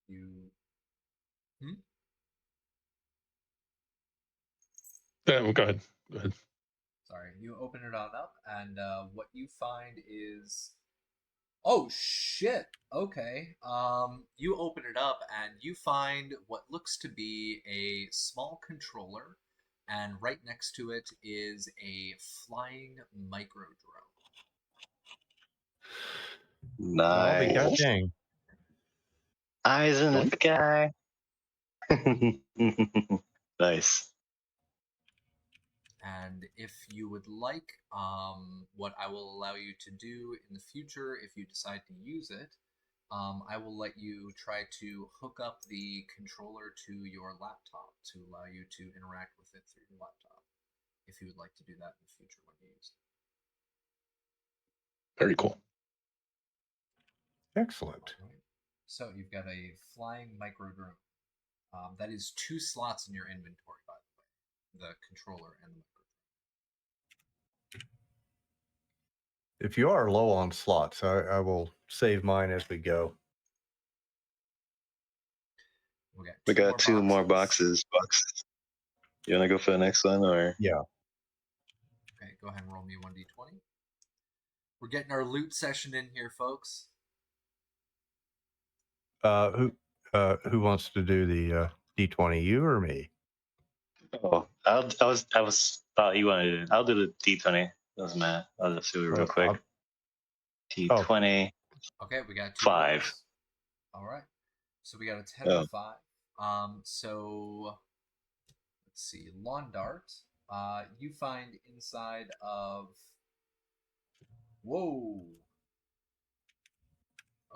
You. Go ahead. Go ahead. Sorry, you open it on up, and what you find is, oh shit. Okay. You open it up, and you find what looks to be a small controller, and right next to it is a flying micro drone. I'll be Nice. goddamn. Eyes in the sky. Nice. And if you would like, what I will allow you to do in the future, if you decide to use it, I will let you try to hook up the controller to your laptop to allow you to interact with it through your laptop, if you would like to do that in the future when you use it. Very cool. Excellent. Right. So you've got a flying micro drone. That is 2 slots in your inventory, by the way, the controller and the micro. If you are low on slots, I will save mine as we go. We got 2 more boxes. You want to go for the next one, or? Yeah. Okay, go ahead and roll me 1d20. We're getting our loot session in here, folks. Who wants to do the D20? You or me? Oh, I thought you wanted it. I'll do the D20. Doesn't matter. I'll just do it real quick. D20. Okay, we got 2 5. rolls. All right. So we got a 10 and a 5. So let's see. Lawn dart. You find inside of. Whoa.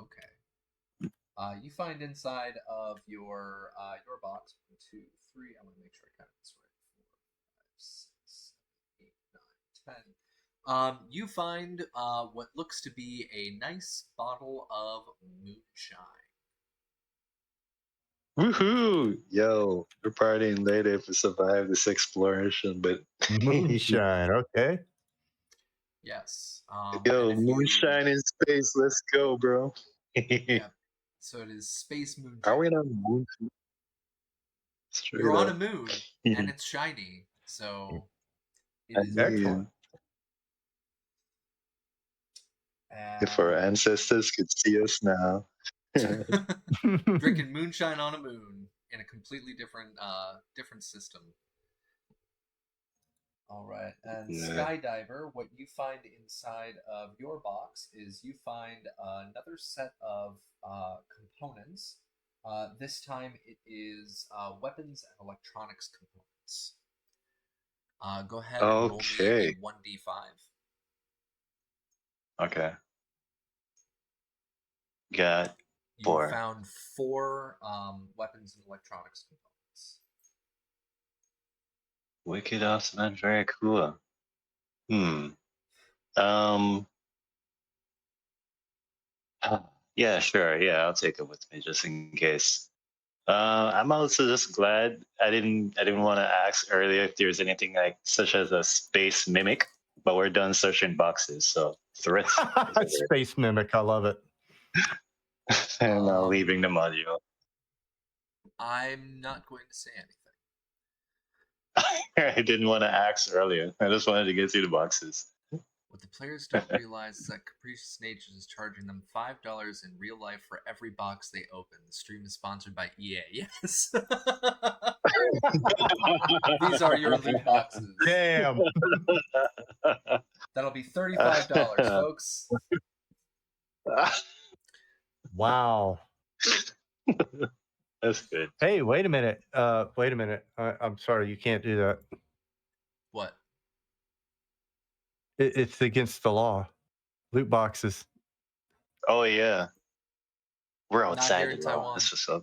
Okay. You find inside of your box 1, 2, 3. I'm gonna make sure I count this right. 4, 5, 6, 7, 8, 9, 10. You find what looks to be a nice bottle of moonshine. Woohoo! Yo, we're partying later if we survive this exploration, but Moonshine. Okay. Yes. Yo, moonshine in space. Let's go, bro. Yeah. So it is space moonshine. Are we on the moon? You're on a moon, and it's shiny. So it is excellent. If our ancestors could see us now. Drinking moonshine on a moon in a completely different system. All right, and Skydiver, what you find inside of your box is you find another set of components. This time it is weapons and electronics components. Go ahead and roll me a 1d5. Okay. Got 4. You found 4 weapons and electronics components. Wicked awesome and very cool. Yeah, sure. Yeah, I'll take it with me just in case. I'm also just glad I didn't want to ask earlier if there's anything like such as a space mimic, but we're done searching boxes, so threats. Space mimic, I love it. And leaving the module. I'm not going to say anything. I didn't want to ask earlier. I just wanted to get through the boxes. What the players don't realize is that Capricious Nature is charging them $5 in real life for every box they open. The stream is sponsored by EA. Yes. These are your loot boxes. Damn. That'll be $35, folks. Wow. That's good. Hey, wait a minute. I'm sorry, you can't do that. What? It's against the law. Loot boxes. Oh yeah. We're outside here in the law. Taiwan. That's what's up.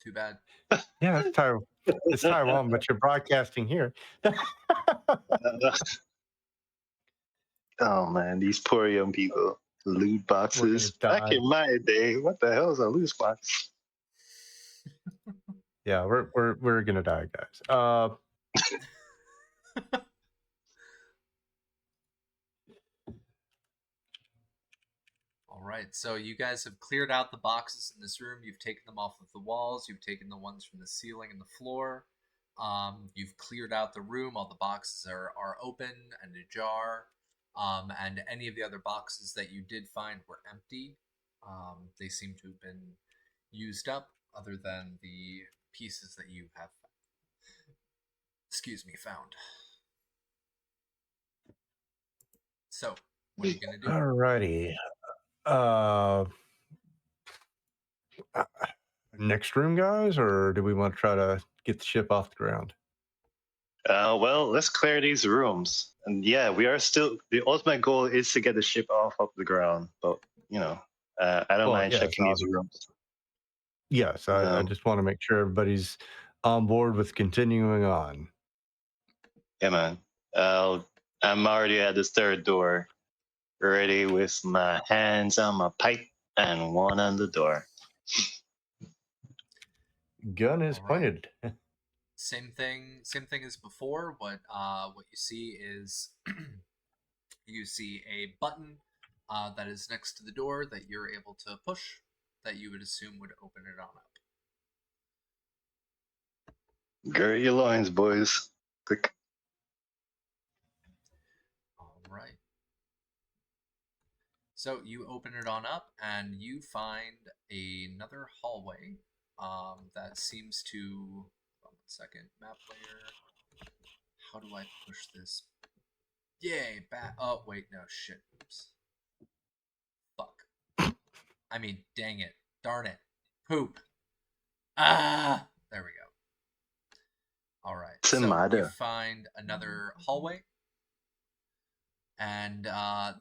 Too bad. Yeah, it's Taiwan, but you're broadcasting here. Oh man, these poor young people. Loot boxes. Back in my day, what the hell is a loot box? Yeah, we're gonna die, guys. All right. So you guys have cleared out the boxes in this room. You've taken them off of the walls. You've taken the ones from the ceiling and the floor. You've cleared out the room. All the boxes are open and ajar. And any of the other boxes that you did find were empty. They seem to have been used up, other than the pieces that you have, found. So, what are you gonna do? Alrighty. Next room, guys, or do we want to try to get the ship off the ground? Well, let's clear these rooms. And yeah, we are still. The ultimate goal is to get the ship off the ground. But I don't mind yes, checking these rooms. Yes, I just want to make sure everybody's on board with continuing on. Yeah, man. I'm already at this third door, ready with my hands on my pipe and one on the door. Gun is All right. pointed. Same thing as before. What you see is you see a button that is next to the door that you're able to push, that you would assume would open it on up. Gird your loins, boys. Quick. All right. So you open it on up, and you find another hallway that seems to. Hold on 1 second. Map layer. How do I push this? Yay! Oh wait, no shit. Oops. Fuck. I mean, dang it. Darn it. Poop. Ah! There we go. Alright. So you find another hallway. And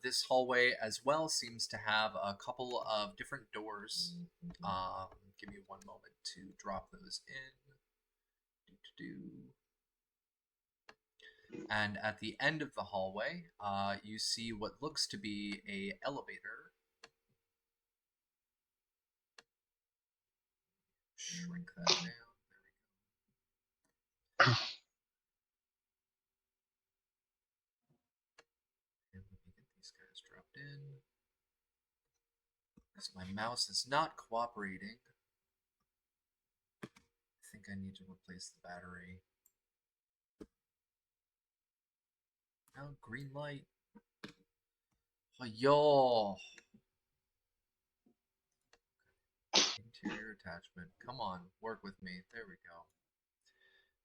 this hallway as well seems to have a couple of different doors. Give me 1 moment to drop those in. And at the end of the hallway, you see what looks to be an elevator. Shrink that down. There we go. And let me get these guys dropped in. Because my mouse is not cooperating. I think I need to replace the battery. Oh, green light. Oh, yo. Interior attachment. Come on, work with me. There we go.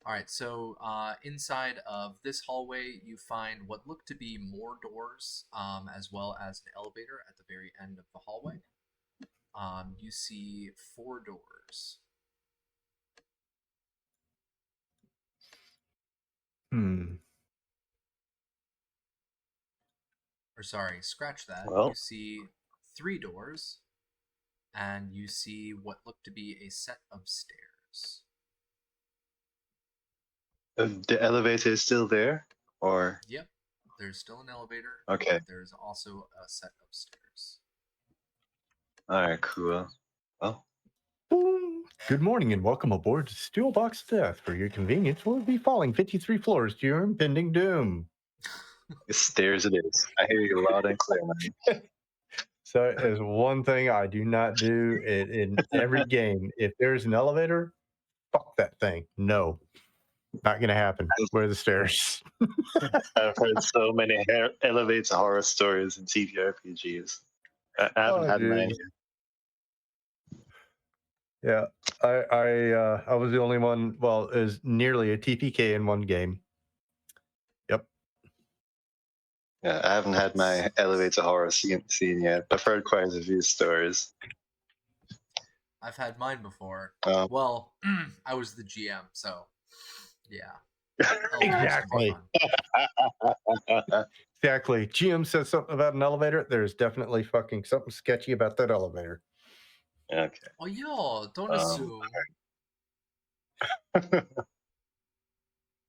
Alright, so inside of this hallway, you find what look to be more doors, as well as an elevator at the very end of the hallway. You see 4 doors. Or sorry, scratch that. Well, you see 3 doors, and you see what look to be a set of stairs. The elevator is still there, or? Yep, there's still an elevator. Okay. There's also a set of stairs. All right, cool. Well. Good morning and welcome aboard to Steelbox Death. For your convenience, we'll be falling 53 floors to your impending doom. Stairs it is. I hear you loud and clear, man. So there's one thing I do not do in every game. If there's an elevator, fuck that thing. No, not going to happen. Where are the stairs? I've heard so many elevator horror stories in TTRPGs. I haven't had mine yet. Yeah, I was the only one. Well, it was nearly a TPK in one game. Yep. Yeah, I haven't had my elevator horror scene yet. I've heard quite a few stories. I've had mine before. Well, I was the GM, so yeah. Exactly. Exactly. GM says something about an elevator. There's definitely fucking something sketchy about that elevator. Okay. Oh, yo, don't assume.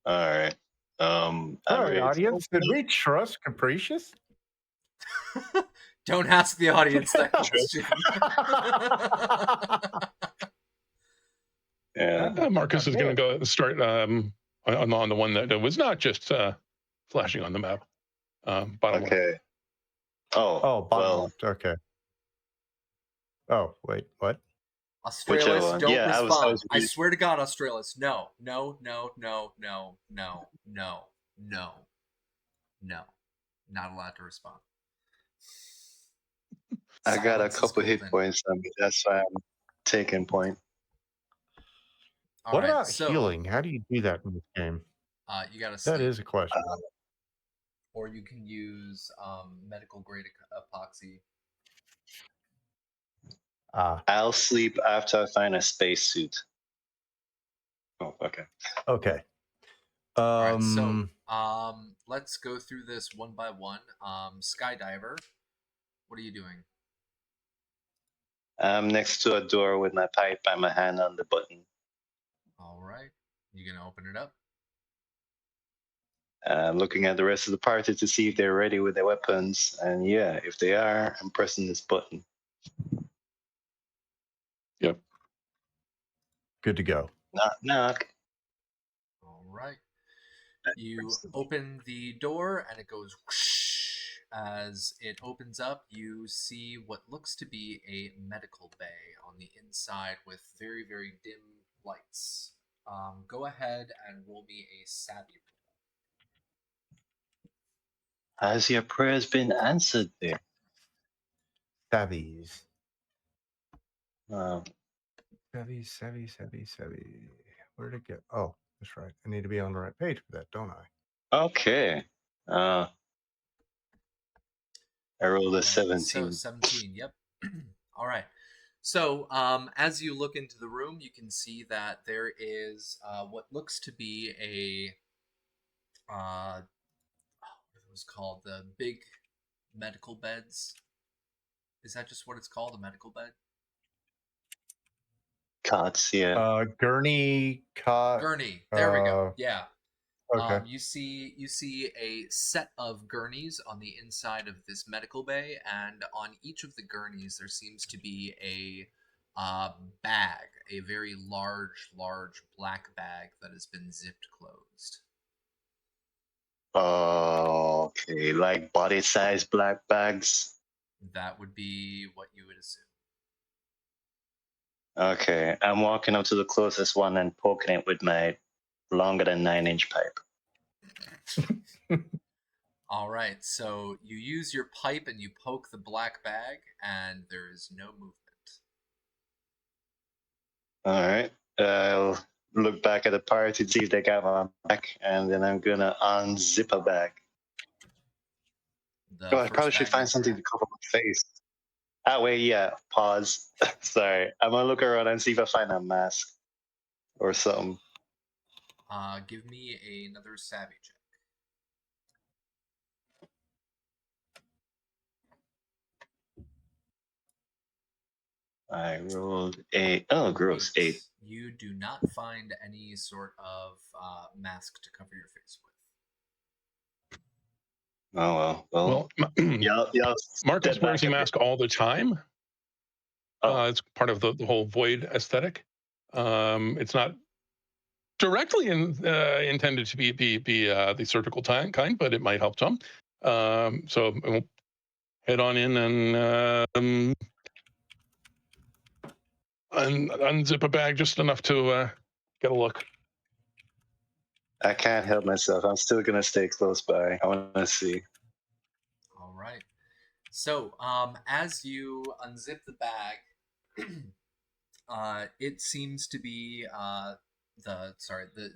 All right. Sorry, audience. Did we trust Capricious? Don't ask the audience that question. Yeah. Marcus is going to go start on the one that was not just flashing on the map. Bottom okay. left. Oh, bottom left. Okay. Oh, wait, what? Australis, one? don't Yeah, I respond. was I swear to God, Australis, no, no, no, no, no, no, no, no, no, not allowed to respond. I got a Silence is couple hit golden. points on me. That's why I'm taking point. All What right, about so healing? How do you do that in this game? you got to That sleep, is a question. or you can use medical grade epoxy. I'll sleep after I find a spacesuit. Oh, okay. Okay. All right, so let's go through this one by one. Skydiver, what are you doing? I'm next to a door with my pipe and my hand on the button. All right, you gonna open it up? I'm looking at the rest of the party to see if they're ready with their weapons. And yeah, if they are, I'm pressing this button. Yep. Good to go. Knock, knock. All right. You open the door and it goes whoosh. As it opens up, you see what looks to be a medical bay on the inside with very, very dim lights. Go ahead and roll me a savvy roll. Has your prayers been answered there? Savvies. Um, Savvy. Where'd it go? Oh, that's right. I need to be on the right page for that, don't I? okay. I rolled a Right, 17. So 17, yep. All right. So as you look into the room, you can see that there is what looks to be a what it was called, the big medical beds. Is that just what it's called, a medical bed? Cots, yeah. Gurney cot. Gurney. There we go. Yeah. Okay. You see a set of gurneys on the inside of this medical bay, and on each of the gurneys there seems to be a bag, a very large black bag that has been zipped closed. Okay, like body-sized black bags. That would be what you would assume. Okay, I'm walking up to the closest one and poking it with my longer than 9-inch pipe. All right, so you use your pipe and you poke the black bag, and there is no movement. All right, I'll look back at the party to see if they got my back, and then I'm gonna unzip a bag. The I first probably should bag find that something you to cover my face. Ah, wait, yeah, pause. Sorry, I'm gonna look around and see if I find a mask or something. give me another savvy check. I rolled a gross 8. You do not find any sort of mask to cover your face with. Oh well. Well, Marcus wears a mask all the time. It's part of the whole void aesthetic. It's not directly intended to be the surgical kind, but it might help some. So we'll head on in and unzip a bag just enough to get a look. I can't help myself. I'm still gonna stay close by. I want to see. All right. So, as you unzip the bag, it seems to be the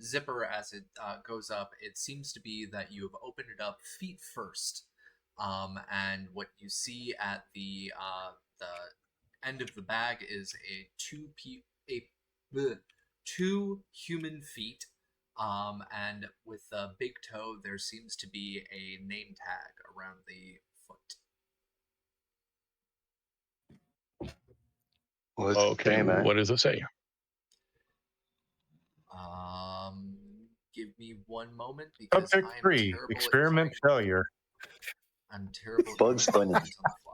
zipper as it goes up. It seems to be that you have opened it up feet first, and what you see at the end of the bag is two human feet. And with the big toe, there seems to be a name tag around the foot. Okay, what does it say? Give me one moment because Subject I'm 3, terrible experiment at failure. I'm terrible at Bugs coming Bunny. on the fly.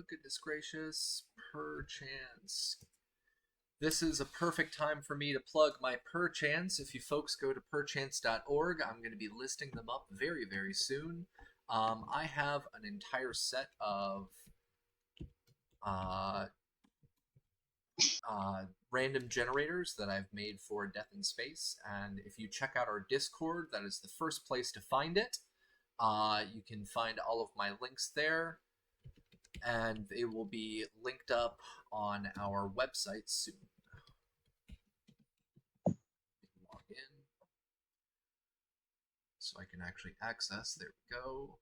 Goodness gracious, perchance. This is a perfect time for me to plug my Perchance. If you folks go to perchance.org, I'm going to be listing them up very, very soon. I have an entire set of random generators that I've made for Death in Space, and if you check out our Discord, that is the first place to find it. You can find all of my links there, and they will be linked up on our website soon. Log in so I can actually access. There we go.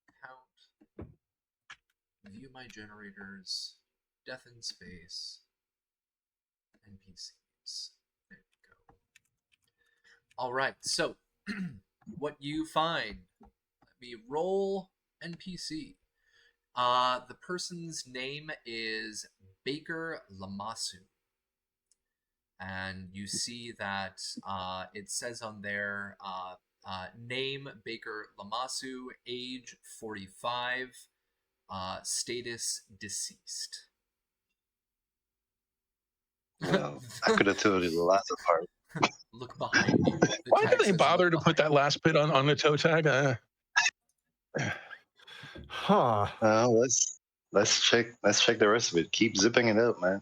Account. View my generators. Death in Space. NPCs. There we go. All right. So, what you find? Let me roll NPC. The person's name is Baker Lamasu. And you see that it says on there, name Baker Lamasu, age 45, status deceased. Well, I could have told you the last part. Look behind you. Why do they bother to put that last bit on the toe tag? Let's check the rest of it. Keep zipping it up, man.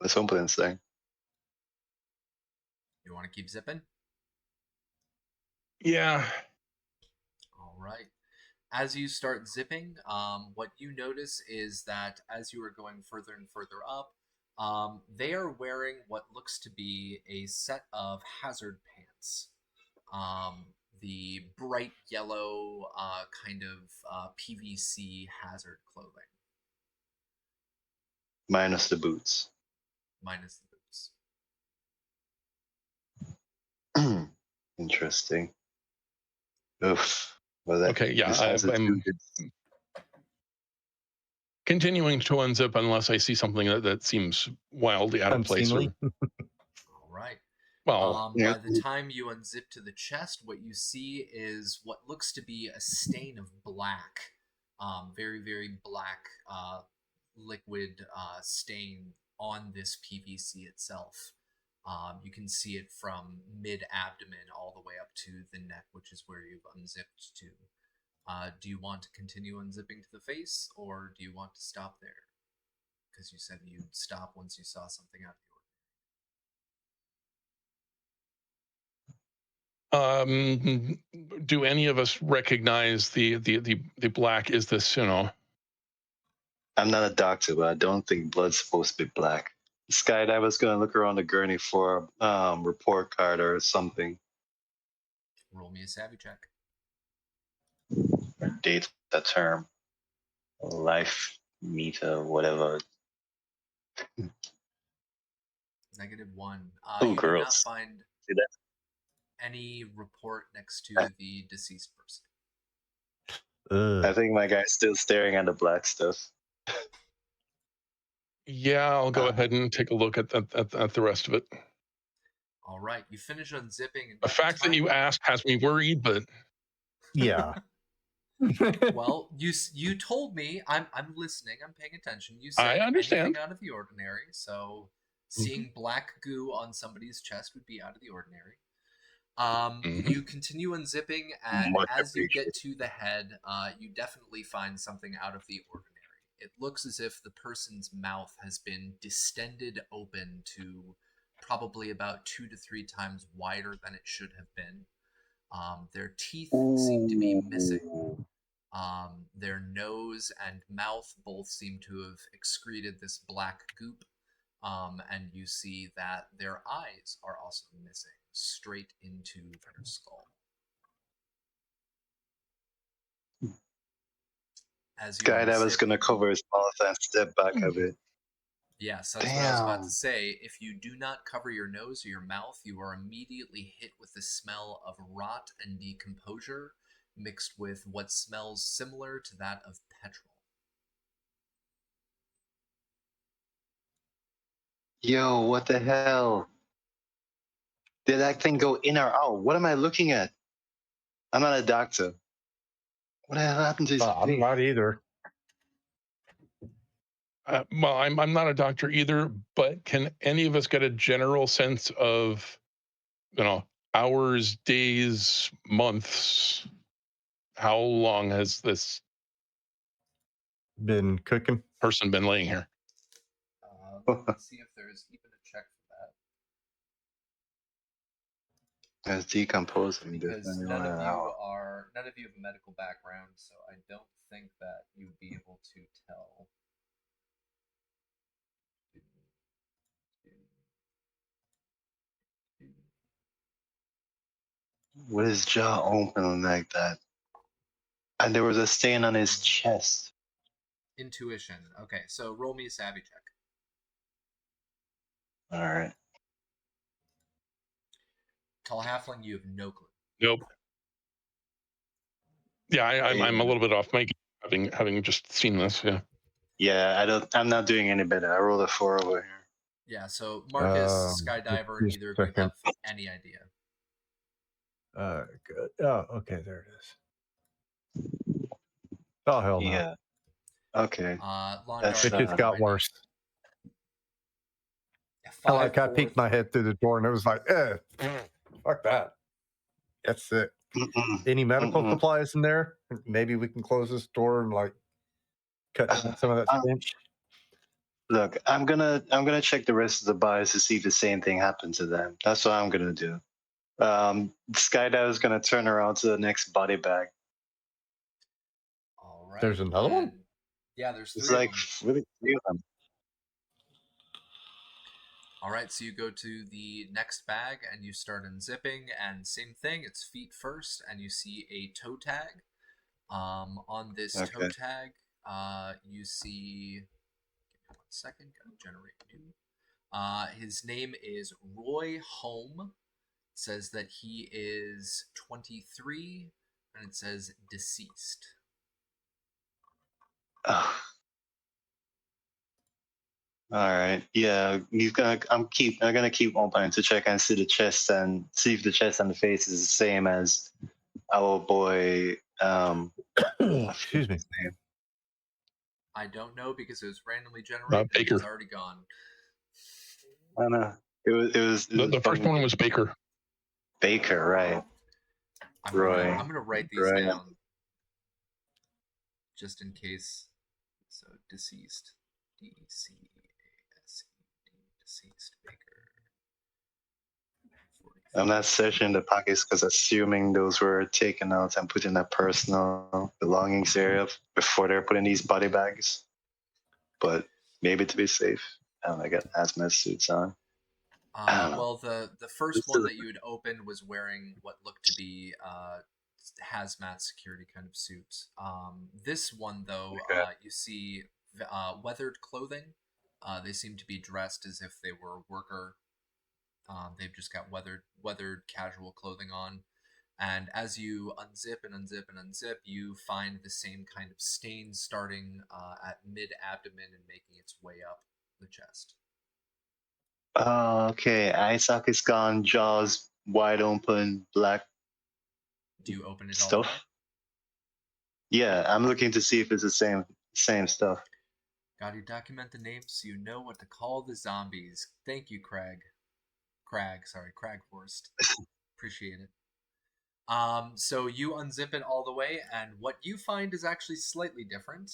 Let's open this thing. You want to keep zipping? Yeah. All right. As you start zipping, what you notice is that as you are going further and further up, they are wearing what looks to be a set of hazard pants. The bright yellow kind of PVC hazard clothing. Minus the boots. Minus the boots. Interesting. Oof. Well, okay, yeah. I'm continuing to unzip unless I see something that seems wildly out of place. All right. Well, by the time you unzip to the chest, what you see is what looks to be a stain of black. Very, very black liquid stain on this PVC itself. You can see it from mid-abdomen all the way up to the neck, which is where you've unzipped to. Do you want to continue unzipping to the face, or do you want to stop there? Because you said you'd stop once you saw something out of the ordinary. Do any of us recognize the black? Is this, I'm not a doctor, but I don't think blood's supposed to be black. Skydiver's gonna look around the gurney for a report card or something. Roll me a savvy check. Date the term. Life meter, whatever. -1. Oh, you girls. do not find any report next to the deceased person. I think my guy's still staring at the black stuff. Yeah, I'll go ahead and take a look at the rest of it. All right, you finish unzipping. And the fact that you asked has me worried, but yeah. Well, you told me. I'm listening. I'm paying attention. You said I understand. anything out of the ordinary. So seeing black goo on somebody's chest would be out of the ordinary. You continue unzipping, and as you get to the head, you definitely find something out of the ordinary. It looks as if the person's mouth has been distended open to probably about 2 to 3 times wider than it should have been. Their teeth seem to be missing. Their nose and mouth both seem to have excreted this black goop. And you see that their eyes are also missing, straight into their skull. Skydiver's gonna cover his mouth and step back a bit. Yes, that's what I was about to say. If you do not cover your nose or your mouth, you are immediately hit with the smell of rot and decomposure, mixed with what smells similar to that of petrol. Yo, what the hell? Did that thing go in or out? What am I looking at? I'm not a doctor. What the hell happened to his I'm not either. Well, I'm not a doctor either, but can any of us get a general sense of, hours, days, months How long has this Been cooking. person been laying here? Let me see if there's even a check for that. It's decomposing. Because Definitely none of an you hour. have a medical background, so I don't think that you'd be able to tell. With his jaw open like that. And there was a stain on his chest. Intuition. Okay, so roll me a savvy check. Alright. Tall halfling, you have no clue. Nope. Yeah, I'm a little bit off mic, having just seen this. Yeah. Yeah, I'm not doing any better. I rolled a 4 over here. Yeah, so Marcus, Skydiver, just neither a of you have second. any idea. Good. Oh, okay, there it is. Oh, hell no. Yeah. Okay. Londar, It just got worse. I peeked my head through the door and it was like, fuck that. That's it. Any medical supplies in there? Maybe we can close this door and like cut down some of that stench. Look, I'm gonna check the rest of the bodies to see if the same thing happened to them. That's what I'm gonna do. Skydive is gonna turn around to the next body bag. All right. There's another one? Yeah, there's 3 It's of like them. really 3 of them. All right, so you go to the next bag and you start unzipping, and same thing, it's feet first, and you see a toe tag. On this toe tag, you see. Give me 1 second, gotta generate new. His name is Roy Holm. It says that he is 23, and it says deceased. Oh. All right. Yeah, I'm gonna keep opening to check and see the chest and see if the chest and the face is the same as our boy. Excuse me. I don't know because it was randomly generated. Baker. It's already gone. I know. It was The first one was Baker. Baker, right? I'm Roy. gonna write these Roy. down just in case. So deceased, DCASED, deceased Baker. I'm not searching the pockets because assuming those were taken out and put in a personal belongings area before they're put in these body bags. But maybe to be safe, I got hazmat suits on. Well, the first one that you had opened was wearing what looked to be hazmat security kind of suits. This one, though, you see weathered clothing. They seem to be dressed as if they were a worker. They've just got weathered casual clothing on. And as you unzip and unzip and unzip, you find the same kind of stain starting at mid-abdomen and making its way up the chest. Oh, okay. Eye socket's gone, jaws wide open, black. Do you open it stuff? all the way? Yeah, I'm looking to see if it's the same stuff. Got to document the names so you know what to call the zombies. Thank you, Craig. Cragforst. Appreciate it. So you unzip it all the way, and what you find is actually slightly different.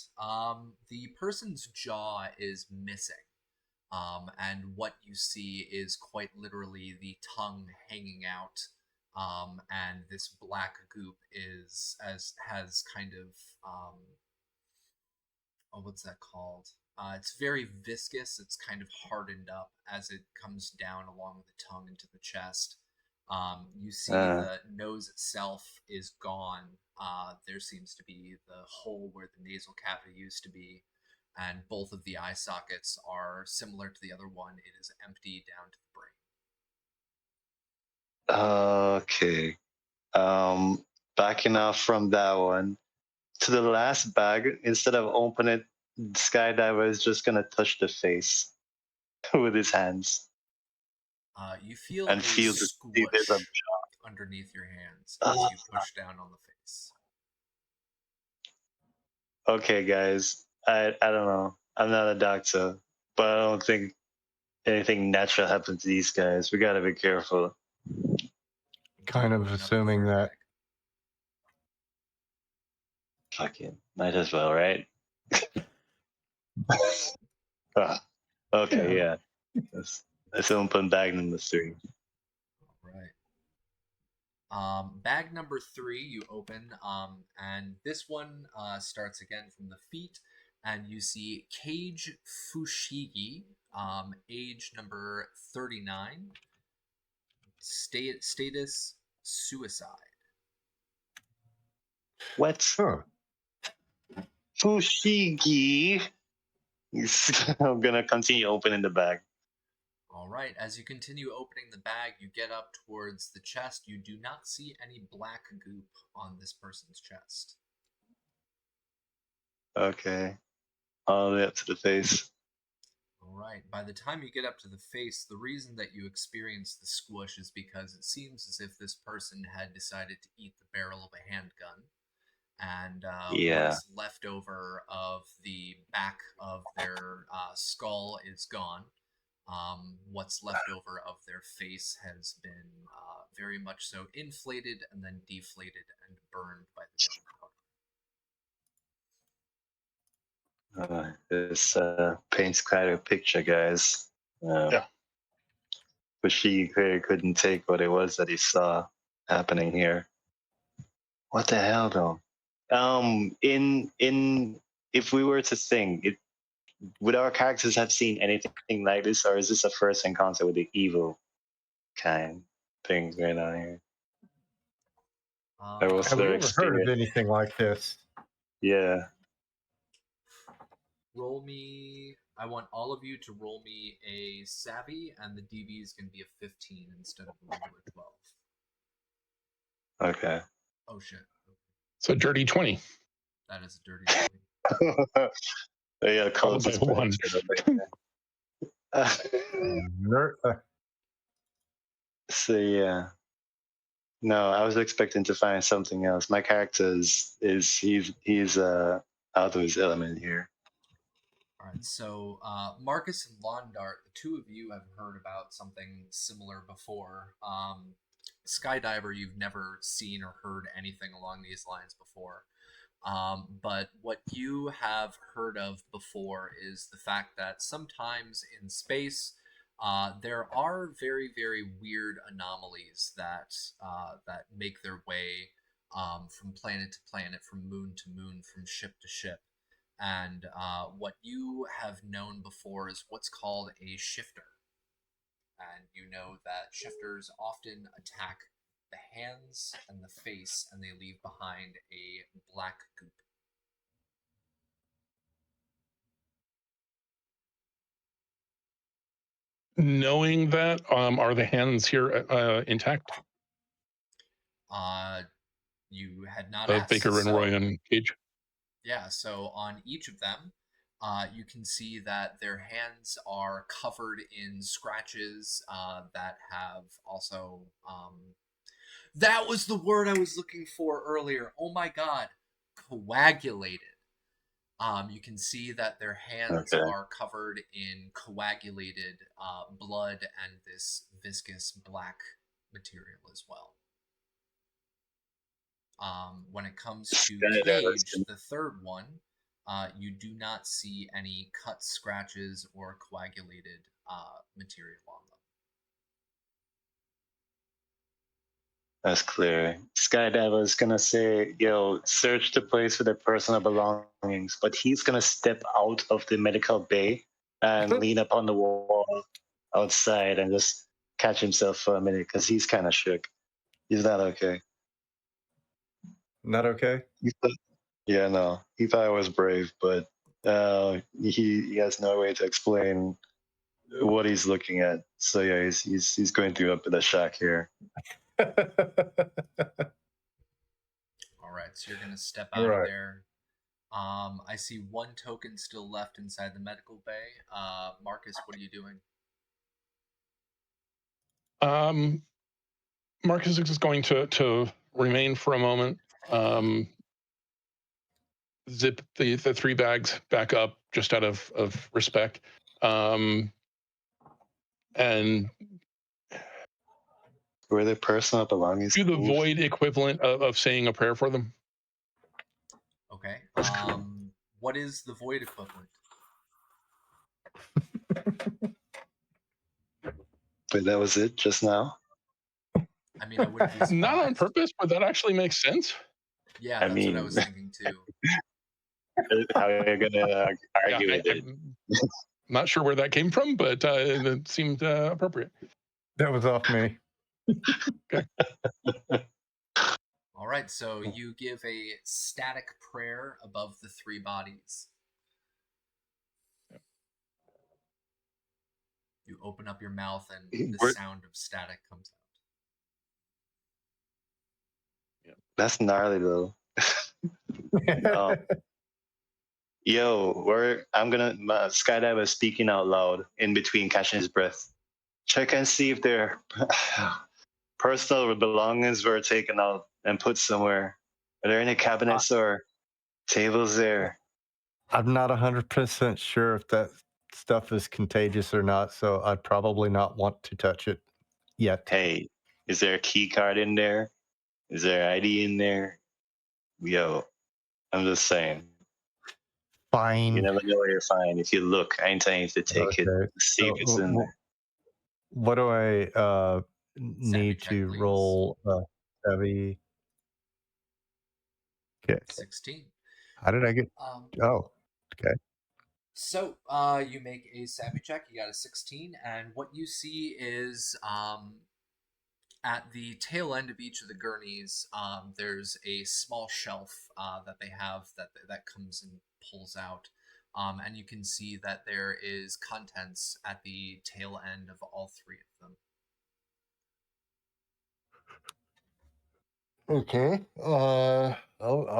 The person's jaw is missing. And what you see is quite literally the tongue hanging out, and this black goop has kind of what's that called? It's very viscous. It's kind of hardened up as it comes down along the tongue into the chest. You see the nose itself is gone. There seems to be the hole where the nasal cavity used to be. And both of the eye sockets are similar to the other one. It is empty down to the brain. Okay. Backing off from that one to the last bag. Instead of opening it, Skydiver is just gonna touch the face with his hands. You feel and a feel squish underneath your hands as you push down on the face. Okay, guys. I don't know. I'm not a doctor, but I don't think anything natural happened to these guys. We gotta be careful. Kind of assuming that. Fucking might as well, right? Okay, yeah. Let's open bag number 3. Right. Bag number 3 you open, and this one starts again from the feet, and you see Cage Fushigi, age number 39, status suicide. What? Huh. Fushigi. I'm gonna continue opening the bag. All right, as you continue opening the bag, you get up towards the chest. You do not see any black goop on this person's chest. Okay. All the way up to the face. All right, by the time you get up to the face, the reason that you experience the squish is because it seems as if this person had decided to eat the barrel of a handgun. And Yeah. what's left over of the back of their skull is gone. What's left over of their face has been very much so inflated and then deflated and burned by the gunpowder. This paints quite a picture, guys. Yeah. But she clearly couldn't take what it was that he saw happening here. What the hell, though? If we were to think, would our characters have seen anything like this, or is this a first encounter with the evil kind thing going on here? Or what's Have we their ever heard of experience? anything like this? Yeah. Roll me. I want all of you to roll me a savvy, and the DV is going to be a 15 instead of a regular 12. Okay. Oh shit. So dirty 20. That is a dirty 20. Yeah, Followed by one. So yeah. No, I was expecting to find something else. My character he's out of his element here. All right, so Marcus and Londart, the two of you have heard about something similar before. Skydiver, you've never seen or heard anything along these lines before. But what you have heard of before is the fact that sometimes in space, there are very, very weird anomalies that make their way from planet to planet, from moon to moon, from ship to ship. And what you have known before is what's called a shifter. And you know that shifters often attack the hands and the face, and they leave behind a black goop. Knowing that, are the hands here intact? You had not Of asked. Baker and Roy and Cage? Yeah, so on each of them, you can see that their hands are covered in scratches that have also... that was the word I was looking for earlier. Oh my god. Coagulated. You can see that their hands are covered in coagulated blood and this viscous black material as well. When it comes to Cage, the third one, you do not see any cut, scratches, or coagulated material on them. That's clear. Skydiver is gonna say, "Yo, search the place for their personal belongings," but he's gonna step out of the medical bay and lean up on the wall outside and just catch himself for a minute because he's kind of shook. He's not okay. Not okay? Yeah, no. He thought I was brave, but he has no way to explain what he's looking at. So yeah, he's going through a bit of shock here. All right, so you're gonna step out of there. I see one token still left inside the medical bay. Marcus, what are you doing? Marcus is going to remain for a moment. Zip the 3 bags back up just out of respect. And were their personal belongings do the void equivalent of saying a prayer for them. Okay. What is the void equivalent? But that was it just now. I mean, I wouldn't be surprised. Not on purpose, but that actually makes sense. Yeah, that's what I was thinking too. How are you gonna argue with it? I'm not sure where that came from, but it seemed appropriate. That was off me. Okay. All right, so you give a static prayer above the three bodies. You open up your mouth and the sound of static comes out. That's gnarly though. I'm gonna Skydiver is speaking out loud in between catching his breath. Check and see if their personal belongings were taken out and put somewhere. Are there any cabinets or tables there? I'm not 100% sure if that stuff is contagious or not, so I'd probably not want to touch it yet. Hey, is there a key card in there? Is there ID in there? Yo, I'm just saying. Fine. You never know where you're finding. If you look, I ain't telling you to take it. See if it's in there. What do I need check, to please. roll savvy? Okay. 16. How did I get? Oh, okay. So you make a savvy check. You got a 16, and what you see is at the tail end of each of the gurneys, there's a small shelf that they have that comes and pulls out. And you can see that there is contents at the tail end of all three of them. Okay. I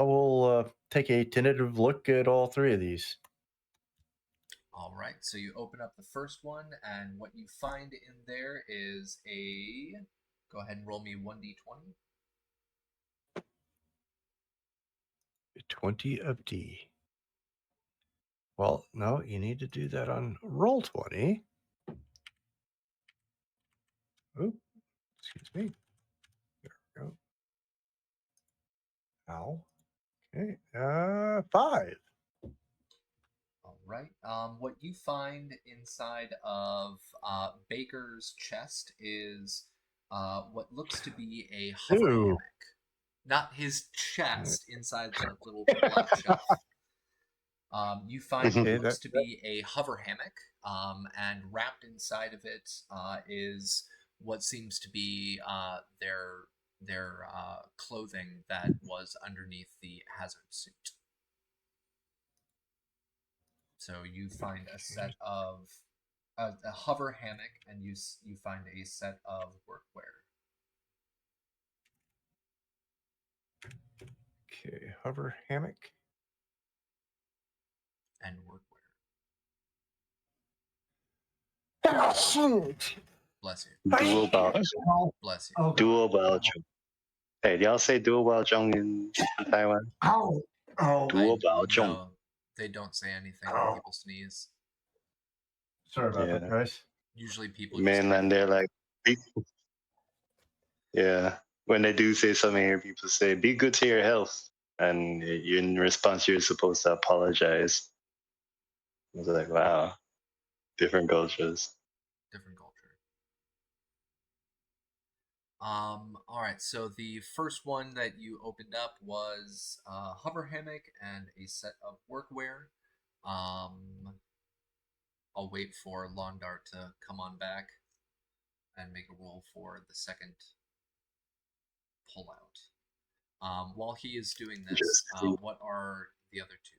will take a tentative look at all three of these. All right. So you open up the first one, and what you find in there is a. Go ahead and roll me 1d20. 20 of D. Well, no, you need to do that on roll 20. Oh, excuse me. There we go. Ow. Okay. 5. All right. What you find inside of Baker's chest is what looks to be a hover hammock. Not his chest, inside the little pull-out shelf. You find what looks to be a hover hammock, and wrapped inside of it is what seems to be their clothing that was underneath the hazard suit. So you find a set of a hover hammock, and you find a set of workwear. Okay, hover hammock and workwear. Bless you. Dual Baojong. Bless you. Oh, Dual Baojong. Hey, do y'all say Dual Baojong in Taiwan? Ow. Dual Baojong. No, they don't say anything when people sneeze. Sorry about that, guys. Usually people mainland, they're like, when they do say something here, people say, be good to your health. And in response, you're supposed to apologize. It's like, wow, different cultures. Different culture. All right, so the first one that you opened up was a hover hammock and a set of workwear. I'll wait for Londar to come on back and make a roll for the second pullout. While he is doing this, what are the other two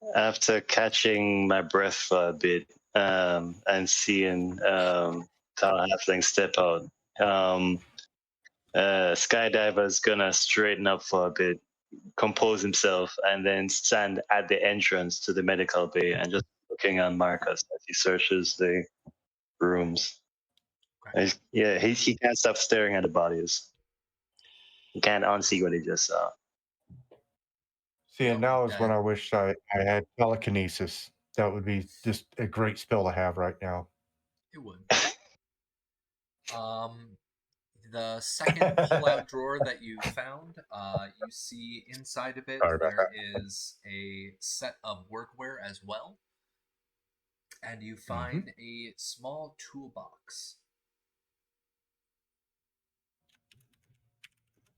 doing? After catching my breath for a bit and seeing Tall Halfling step out, Skydiver's gonna straighten up for a bit, compose himself, and then stand at the entrance to the medical bay and just looking on Marcus as he searches the rooms. Okay. He can't stop staring at the bodies. He can't unsee what he just saw. See, and now is when I wish I had telekinesis. That would be just a great spell to have right now. It would. The second pull-out drawer that you found, you see inside of it there is a set of workwear as well, and you find a small toolbox.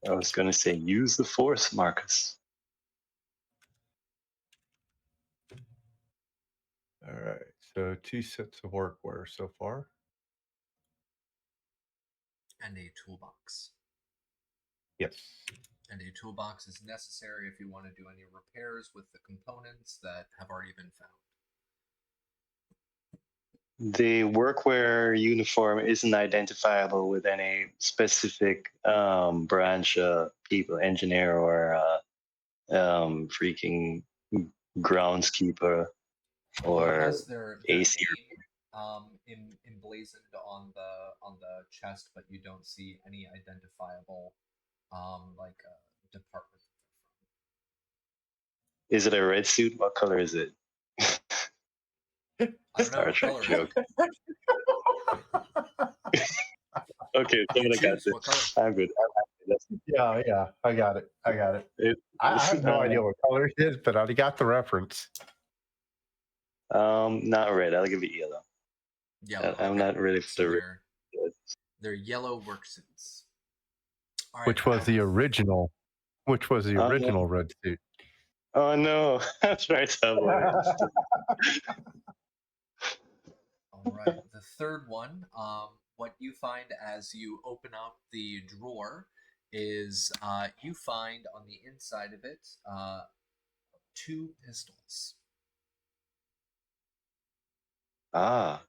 I was going to say, use the force, Marcus. All right. So 2 sets of workwear so far. And a toolbox. Yes. And a toolbox is necessary if you want to do any repairs with the components that have already been found. The workwear uniform isn't identifiable with any specific branch, people, engineer or freaking groundskeeper or It has their AC. name emblazoned on the chest, but you don't see any identifiable department. Is it a red suit? What color is it? I don't know. Star What Trek color joke. Okay, someone got this. I'm good. Yeah, I got it. I have no idea what color it is, but I got the reference. Not red. I'll give it yellow. Yellow. I'm not really for the they're yellow work suits. Right, which was the original red suit. Oh no, that's right. All right, the third one. What you find as you open up the drawer is you find on the inside of it 2 pistols. Ah.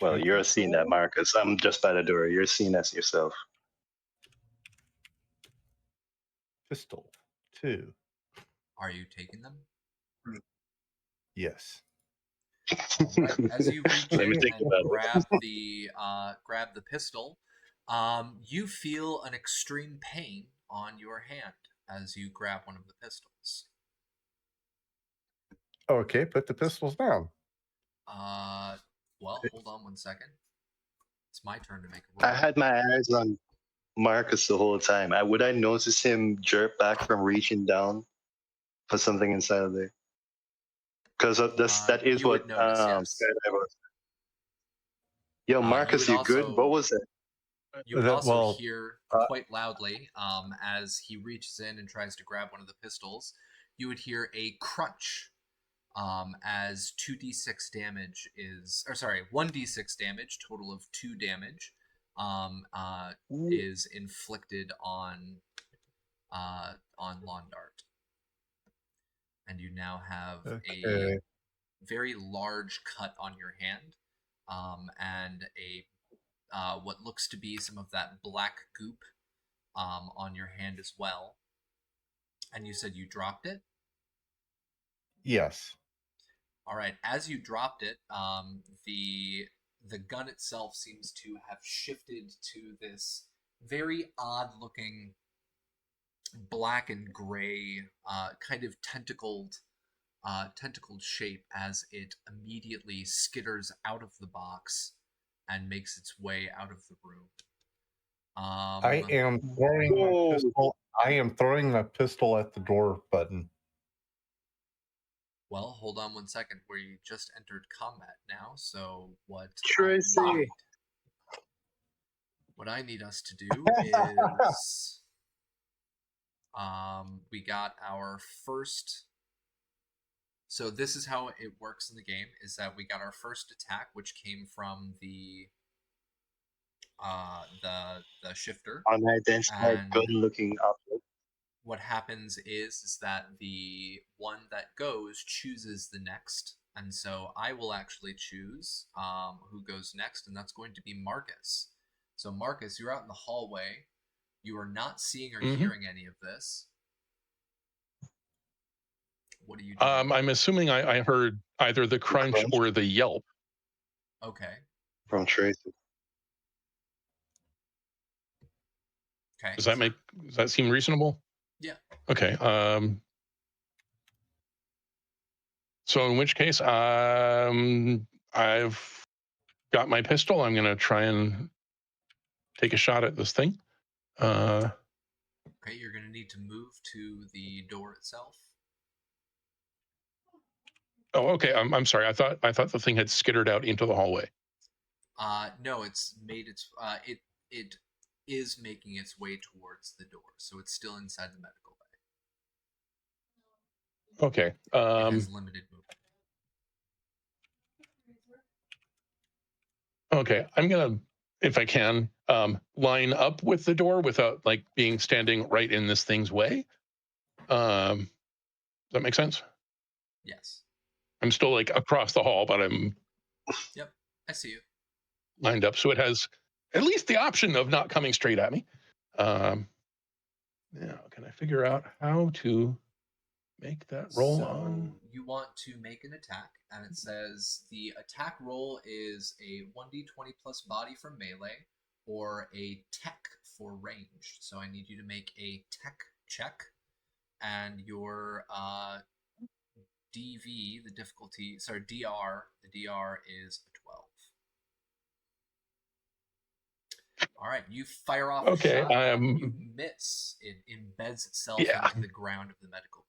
Well, you're seeing that, Marcus. I'm just by the door. You're seeing that yourself. Pistol 2. Are you taking them? Yes. Right. As you reach in and grab the pistol, you feel an extreme pain on your hand as you grab one of the pistols. Okay, put the pistols down. Well, hold on 1 second. It's my turn to make a roll. I had my eyes on Marcus the whole time. Would I notice him jerk back from reaching down for something inside of there? Because that is what yes. Yo, Marcus, you good? What was it? You would also hear quite loudly as he reaches in and tries to grab one of the pistols. You would hear a crunch as 2d6 damage is, or sorry, 1d6 damage, total of 2 damage, is inflicted on Londart. And you now have a very large cut on your hand, and a what looks to be some of that black goop on your hand as well. And you said you dropped it? Yes. All right. As you dropped it, the gun itself seems to have shifted to this very odd-looking black and gray kind of tentacled shape as it immediately skitters out of the box and makes its way out of the room. I am throwing my pistol at the door button. Well, hold on 1 second. We just entered combat now, so what I need us to do is we got our first. So this is how it works in the game: is that we got our first attack, which came from the shifter, unidentified, good-looking object. What happens is that the one that goes chooses the next, and so I will actually choose who goes next, and that's going to be Marcus. So Marcus, you're out in the hallway. You are not seeing or hearing any of this. What are you doing? I'm assuming I heard either the crunch or the yelp. Okay. From Tracy. Okay. Does that seem reasonable? Yeah. Okay. So in which case, I've got my pistol. I'm going to try and take a shot at this thing. Okay, you're going to need to move to the door itself. Oh, okay. I'm sorry. I thought the thing had skittered out into the hallway. No, it's made its it is making its way towards the door, so it's still inside the medical bay. Okay. It has limited movement. Okay, I'm gonna, if I can, line up with the door without like being standing right in this thing's way. Does that make sense? Yes. I'm still like across the hall, but I'm. Yep, I see you. Lined up, so it has at least the option of not coming straight at me. Now, can I figure out how to make that roll on? You want to make an attack, and it says the attack roll is a 1d20 plus body for melee, or a tech for range. So I need you to make a tech check, and your DV, the difficulty, sorry, DR, the DR is a 12. All right, you fire off a shot, and you miss. It embeds itself into the ground of the medical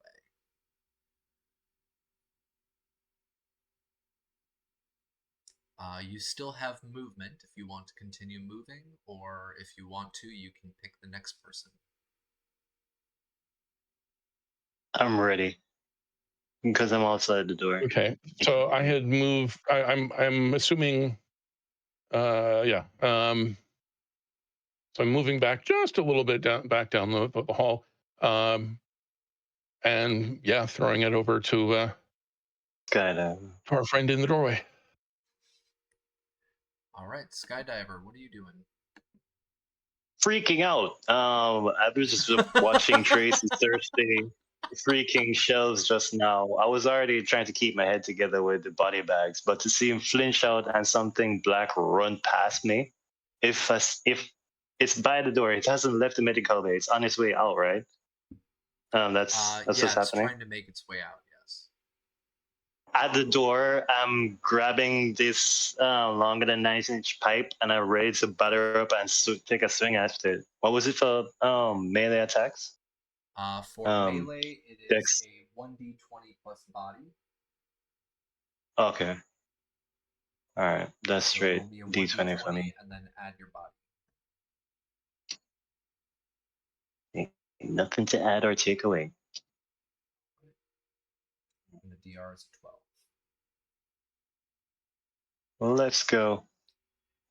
bay. You still have movement if you want to continue moving, or if you want to, you can pick the next person. I'm ready because I'm outside the door. Okay, so I had moved. I'm assuming. Yeah. So I'm moving back just a little bit back down the hall, and yeah, throwing it over to our friend in the doorway. All right, Skydiver, what are you doing? Freaking out. I was just watching Tracy searching freaking shelves just now. I was already trying to keep my head together with the body bags, but to see him flinch out and something black run past me, if it's by the door, it hasn't left the medical bay. It's on its way out, right? That's what's happening. It's trying to make its way out. Yes. At the door, I'm grabbing this longer than 9-inch pipe, and I'm ready to batter up and take a swing at it. What was it for melee attacks? For melee, it is Dex. a 1d20 plus body. Okay. All right, that's So straight. roll me a D20 for me. and then add your body. Nothing to add or take away. And the DR is 12. Let's go.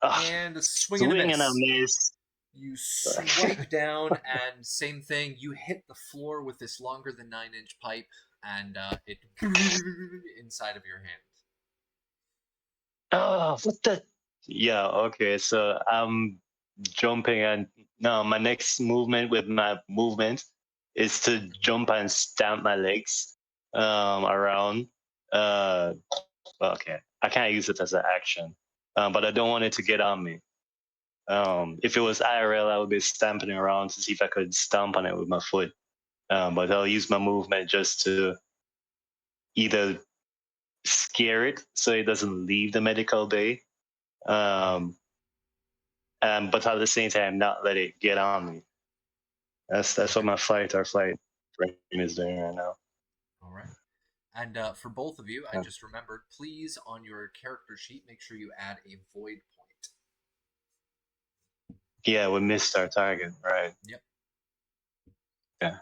And a swing and a miss. miss. You swipe down, and same thing. You hit the floor with this longer than 9-inch pipe, and it inside of your hand. Oh, what the? Yeah. Okay. So I'm jumping, and no, my next movement with my movement is to jump and stamp my legs around. Okay, I can't use it as an action, but I don't want it to get on me. If it was IRL, I would be stamping around to see if I could stomp on it with my foot. But I'll use my movement just to either scare it so it doesn't leave the medical bay, but at the same time not let it get on me. That's what my fight or flight brain is doing right now. All right. And for both of you, I just remembered, please, on your character sheet, make sure you add a void point. Yeah, we missed our target, right? Yep. Yeah.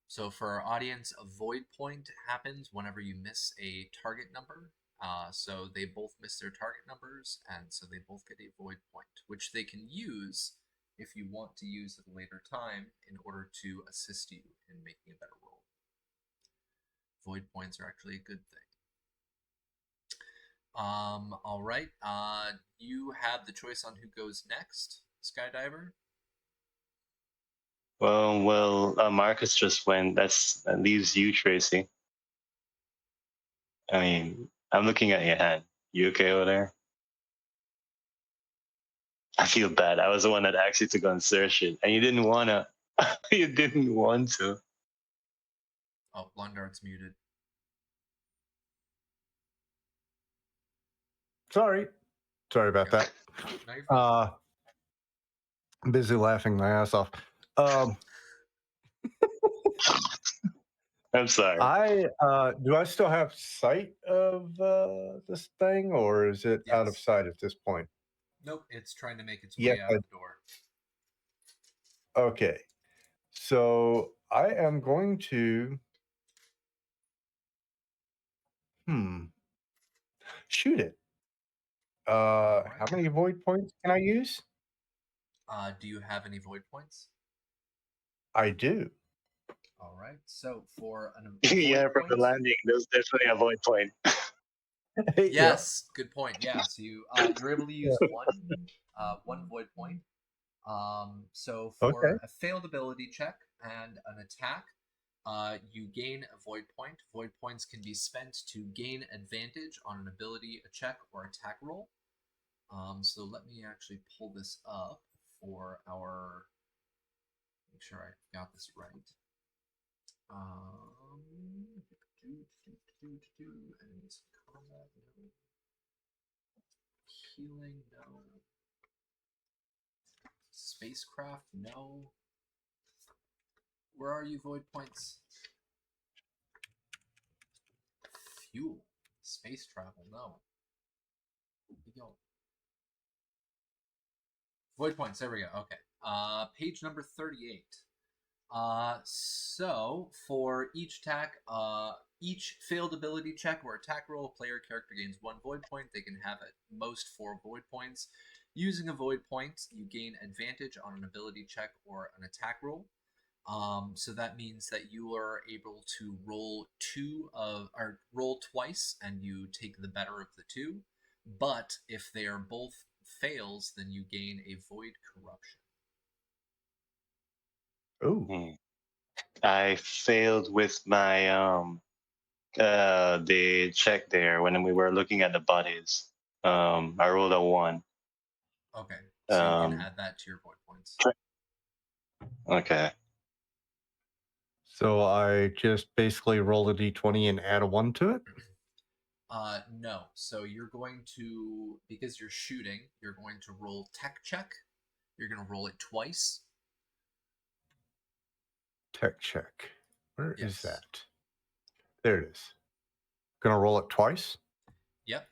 So for our audience, a void point happens whenever you miss a target number. So they both miss their target numbers, and so they both get a void point, which they can use if you want to use at a later time in order to assist you in making a better roll. Void points are actually a good thing. All right. You have the choice on who goes next, Skydiver. Well, Marcus just went. That leaves you, Tracy. I mean, I'm looking at your hand. You okay over there? I feel bad. I was the one that asked you to go and search it, and you didn't wanna. You didn't want to. Oh, Blundart's muted. Sorry about that. I'm busy laughing my ass off. I'm sorry. Do I still have sight of this thing, or is it out of Yes. sight at this point? Nope, it's trying to make its Yes, way out the door. Okay. So I am going to shoot it. How many void points can I use? Do you have any void points? I do. All right. So for an Yeah, void from the point, landing, there's definitely a void point. yes, good point. Yeah, so you're able to use one void point. So Okay. for a failed ability check and an attack, you gain a void point. Void points can be spent to gain advantage on an ability, a check, or attack roll. So let me actually pull this up for our. Make sure I got this right. Enemies in combat, no. Healing, no. Spacecraft, no. Where are you, void points? Fuel. Space travel, no. Where'd we go? Void points, there we go. Okay. Page number 38. So for each attack, each failed ability check or attack roll, a player character gains 1 void point. They can have at most 4 void points. Using a void point, you gain advantage on an ability check or an attack roll. So that means that you are able to roll roll twice, and you take the better of the two. But if they are both fails, then you gain a void corruption. Ooh. I failed with my the check there when we were looking at the bodies. I rolled a 1. Okay, so you can add that to your void points. Okay. So I just basically roll a d20 and add a 1 to it? No. So you're going to, because you're shooting, you're going to roll tech check. You're going to roll it twice. Tech check. Where is Yes. that? There it is. Gonna roll it twice? Yep.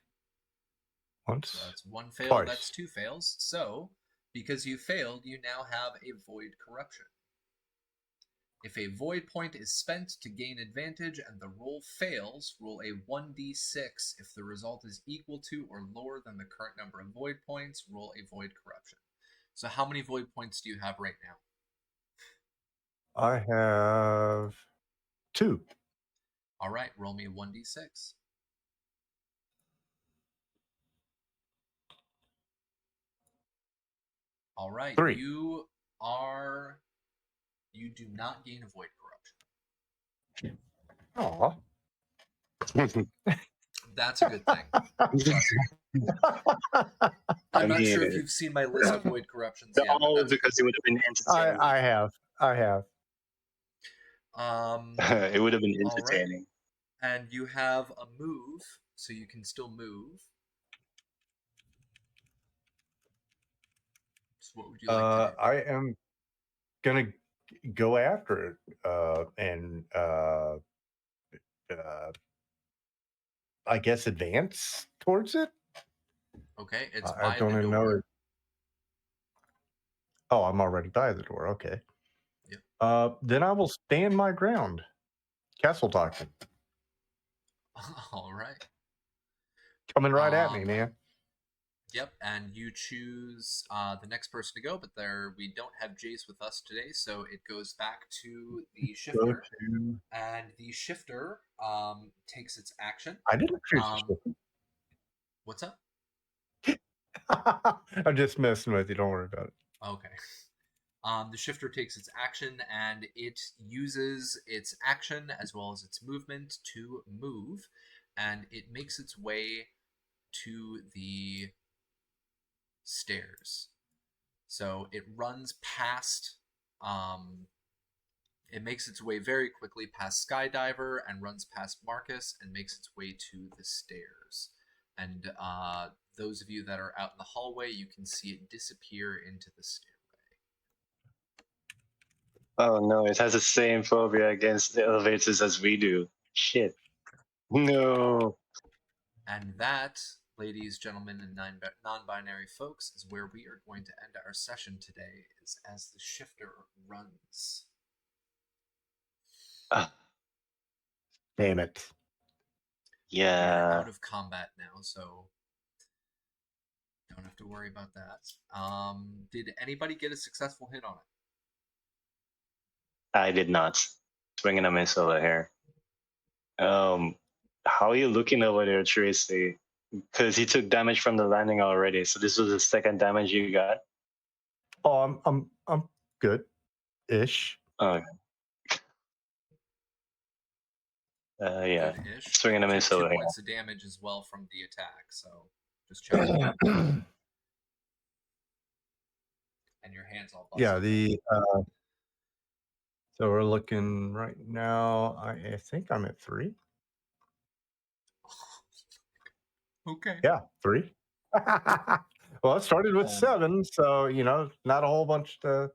Once. So that's 1 fail, twice. that's 2 fails. So, because you failed, you now have a void corruption. If a void point is spent to gain advantage and the roll fails, roll a 1d6. If the result is equal to or lower than the current number of void points, roll a void corruption. So how many void points do you have right now? I have 2. All right, roll me a 1d6. All right, 3. you do not gain a void corruption. Aw. That's a good thing. Trust me. I'm not sure if you've seen my list of void corruptions yet. All because it would have been entertaining. I have. It would have been entertaining. Right. And you have a move, so you can still move. So what would you like to do? I am gonna go after it and I guess advance towards it. Okay, it's I by don't the even door. know. Oh, I'm already by the door. Okay. Yep. Then I will stand my ground. Castle talking. All right. Coming right at me, man. Yep, and you choose the next person to go, but we don't have Jace with us today, so it goes back to the shifter. And the shifter takes its action. I didn't choose the shifter. What's up? I'm just messing with you. Don't worry about it. Okay. The shifter takes its action, and it uses its action as well as its movement to move, and it makes its way to the stairs. So it runs past, it makes its way very quickly past Skydiver and runs past Marcus and makes its way to the stairs. And those of you that are out in the hallway, you can see it disappear into the stairway. Oh no, it has the same phobia against the elevators as we do. Shit. No. And that, ladies, gentlemen, and non-binary folks, is where we are going to end our session today, is as the shifter runs. Damn it. We are Yeah. out of combat now, so don't have to worry about that. Did anybody get a successful hit on it? I did not. Swinging a miss over here. How are you looking over there, Tracy? Because he took damage from the landing already, so this was the second damage you got. Oh, I'm good-ish. Oh, yeah. Good-ish. Swinging a You miss took 2 over here. points of damage as well from the attack, so just checking. And your hand's all busted. Yeah, so we're looking right now. I think I'm at 3. Okay. Yeah, 3. Well, it started with 7, so not a whole bunch to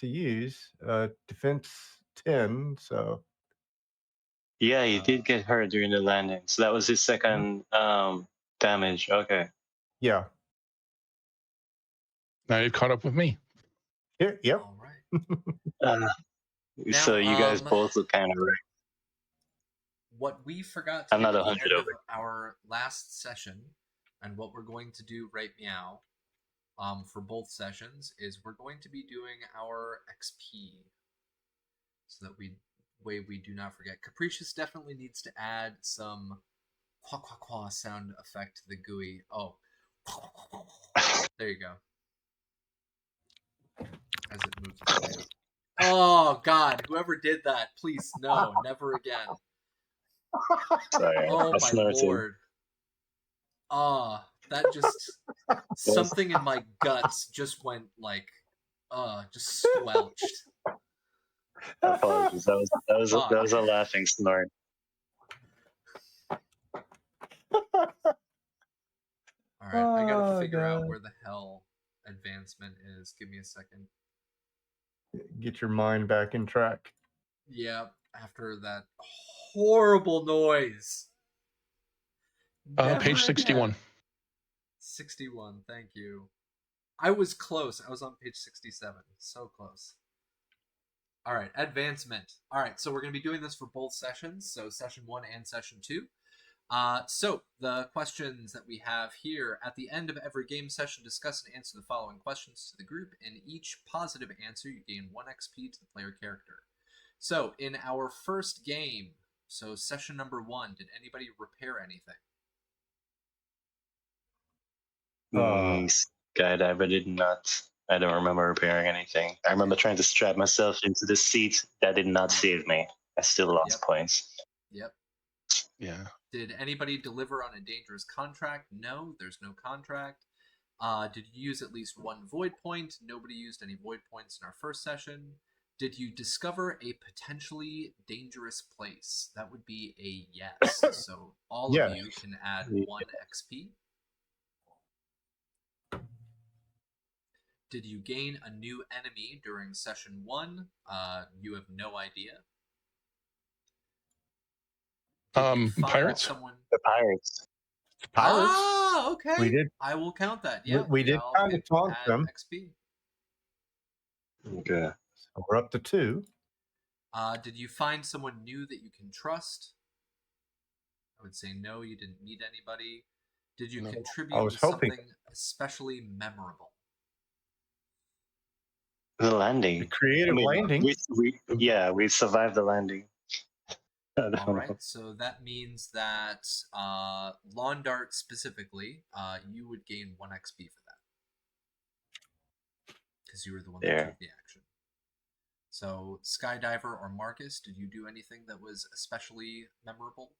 use. Defense 10, so Yeah, he did get hurt during the landing, so that was his second damage. Okay. yeah. Now you've caught up with me. Yep. All right. So you guys both look kind of right. What we forgot to I'm do not at the 100 end of over. our last session, and what we're going to do right meow, for both sessions, is we're going to be doing our XP, so that we do not forget. Capricious definitely needs to add some quah quah quah sound effect to the GUI. Oh, there you go. As it moves away. Oh God! Whoever did that, please no, never again. Sorry, Oh I my snorted. lord! Ah, that just something in my guts just went like, just squelched. Apologies. That was a laughing snort. All right, I gotta Oh, figure out God. where the hell advancement is. Give me a second. Get your mind back in track. Yeah, after that horrible noise. Page 61. Again. 61, thank you. I was close. I was on page 67. So close. All right, advancement. All right, so we're going to be doing this for both sessions, so session 1 and session 2. So the questions that we have here: at the end of every game session, discuss and answer the following questions to the group. In each positive answer, you gain 1 XP to the player character. So in our first game, so session number 1, did anybody repair anything? Skydiver did not. I don't remember repairing anything. I remember trying to strap myself into the seat. That did not save me. I still lost points. Yep. Yeah. Did anybody deliver on a dangerous contract? No, there's no contract. Did you use at least 1 void point? Nobody used any void points in our first session. Did you discover a potentially dangerous place? That would be a yes. So all of you can add 1 XP. Did you gain a new enemy during session 1? You have no idea. Pirates? The pirates. Ah, okay. We did. I will count that. Yeah, We did kind of taunt them. XP. Okay. So we're up to 2. Did you find someone new that you can trust? I would say no, you didn't meet anybody. Did you contribute to something especially memorable? The landing. The creative landing. We survived the landing. All right, so that means that Lawn Dart specifically, you would gain 1 XP for that. Because you were the one that took the action. So, Skydiver or Marcus, did you do anything that was especially memorable?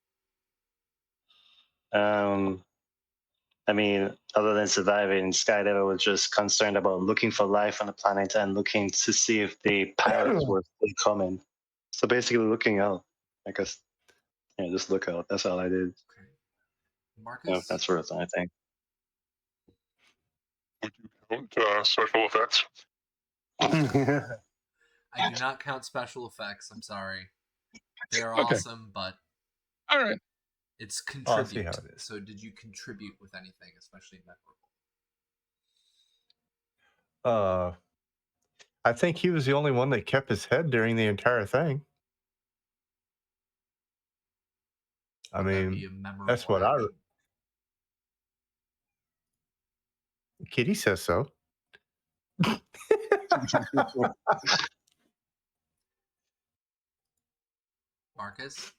I mean, other than surviving, Skydiver was just concerned about looking for life on the planet and looking to see if the pirates were still coming. So basically looking out. I guess, just look out. That's all I did. Okay. Marcus? That's worth it, I think. Would you count special effects? I do not count special effects. I'm sorry. They are Okay. awesome, but All right. it's Oh, I see contribute. how it is. So did you contribute with anything, especially memorable? I think he was the only one that kept his head during the entire thing. I Would that be mean, a memorable that's what action? Kitty says so. Marcus?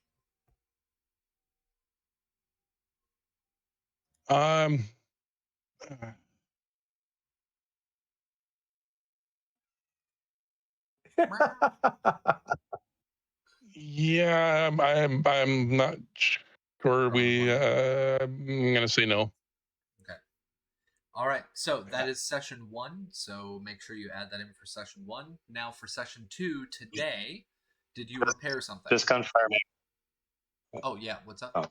Yeah, I'm not sure. I'm gonna say no. Okay. All right. So that is session 1. So make sure you add that in for session 1. Now for session 2 today, did you repair something? Just confirming. Oh yeah. What's up? Oh.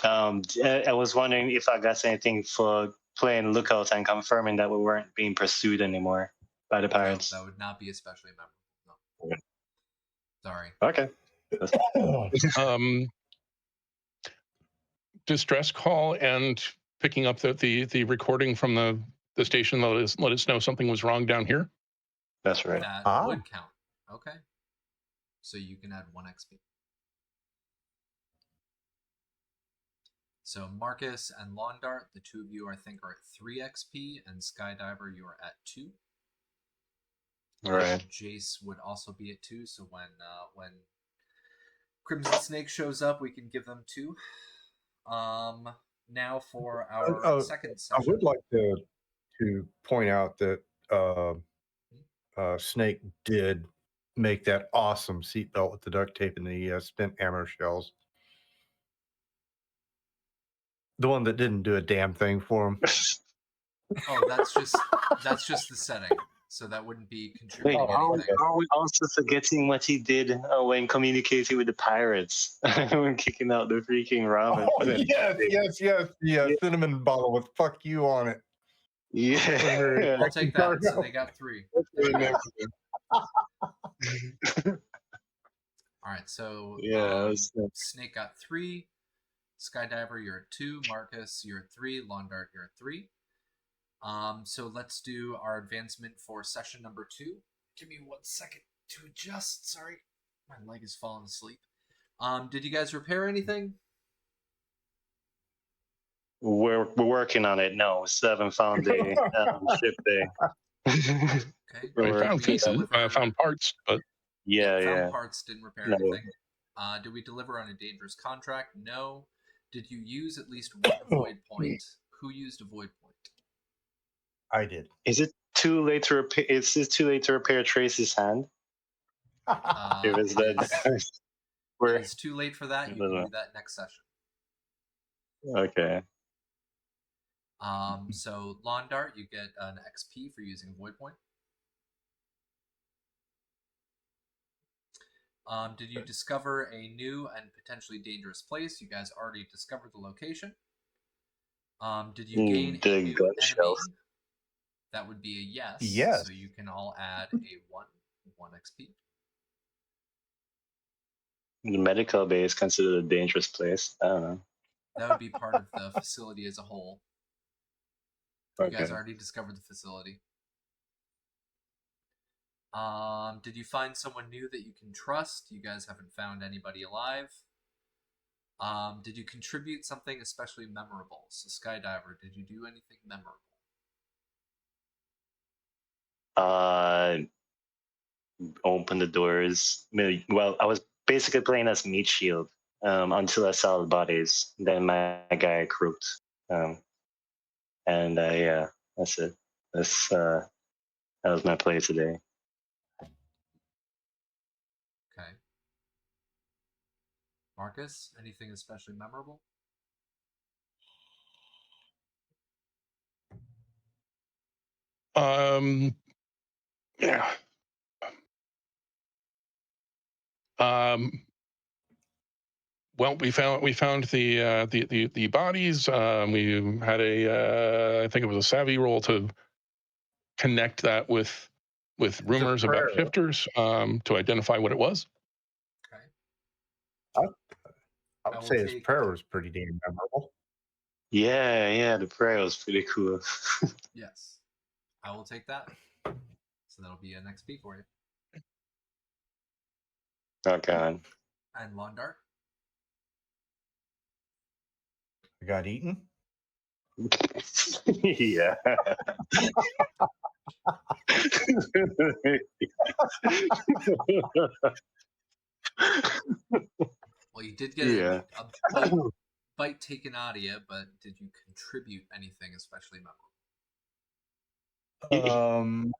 I was wondering if I got anything for playing Lookout and confirming that we weren't being pursued anymore by the pirates. No, that would not be especially memorable. No. Okay. Sorry. Okay. Distress call and picking up the recording from the station. Let us know something was wrong down here. That's right. That would count. Okay. So you can add 1 XP. So Marcus and Lawn Dart, the two of you, I think, are at 3 XP, and Skydiver, you are at 2. Right. Jace would also be at 2, so when Crimson Snake shows up, we can give them 2. Now for our second session. I would like to point out that Snake did make that awesome seatbelt with the duct tape and the spent ammo shells. The one that didn't do a damn thing for him. Oh, that's just the setting, so that wouldn't be contributing anything. Are we also forgetting what he did when communicating with the pirates when kicking out the freaking ramen? Oh, yes. The cinnamon bottle with "fuck you" on it. Yeah. I'll take that. So they got 3. All right, so Snake got 3. Skydiver, you're at 2. Marcus, you're at 3. Lawn Dart, you're at 3. So let's do our advancement for session number 2. Give me 1 second to adjust. Sorry, my leg is falling asleep. Did you guys repair anything? We're working on it. No, still haven't found the ship day. Okay. We found pieces, found parts, but found parts, didn't repair anything. Did we deliver on a dangerous contract? No. Did you use at least 1 void point? Who used a void point? I did. Is it too late to repair? Is it too late to repair Tracy's hand? It's too late for that. You can do that next session. Okay. So Lawn Dart, you get an XP for using a void point. Did you discover a new and potentially dangerous place? You guys already discovered the location. Did you gain a new enemy? That would be a yes. Yes. So you can all add a 1 XP. The medical bay is considered a dangerous place. I don't know. That would be part of the facility as a whole. You guys already discovered the facility. Did you find someone new that you can trust? You guys haven't found anybody alive. Did you contribute something especially memorable? So Skydiver, did you do anything memorable? Open the doors. Well, I was basically playing as Meat Shield until I saw the bodies. Then my guy croaked. And that's it. That was my play today. Okay. Marcus, anything especially memorable? Yeah. Well, we found the bodies. We had I think it was a savvy roll to connect that with with rumors about shifters to identify what it was. Okay. I would say his prayer was pretty damn memorable. Yeah, the prayer was pretty cool. Yes. I will take that. So that'll be an XP for you. Okay. And Londart? I got eaten? Yeah. Well, you did get a bite taken out of you, but did you contribute anything especially memorable?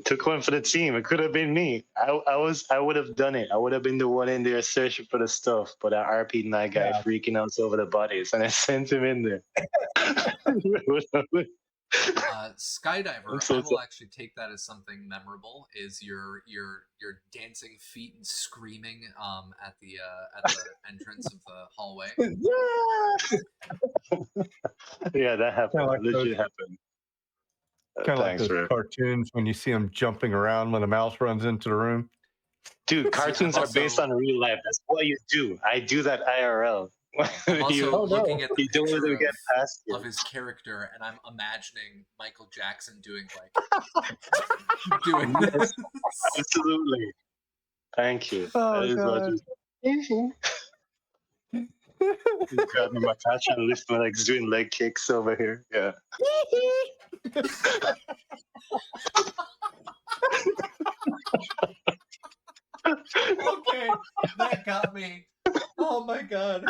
Took one for the team. It could have been me. I would have done it. I would have been the one in there searching for the stuff, but that RP night guy freaking out over the bodies, and I sent him in there. Skydiver, I will actually take that as something memorable. Is your dancing feet and screaming at the entrance of the hallway? Yeah, that happened. Like legit happened. Kind of like those cartoons when you see them jumping around when a mouse runs into the room. Dude, cartoons are based on real life. That's what you do. I do that IRL. I'm also looking at the picture of his character, and I'm imagining Michael Jackson doing this. Absolutely. Thank you. Oh, God. Grabbing my patch and lifting my legs, doing leg kicks over here. Yeah. Okay, that got me. Oh my God.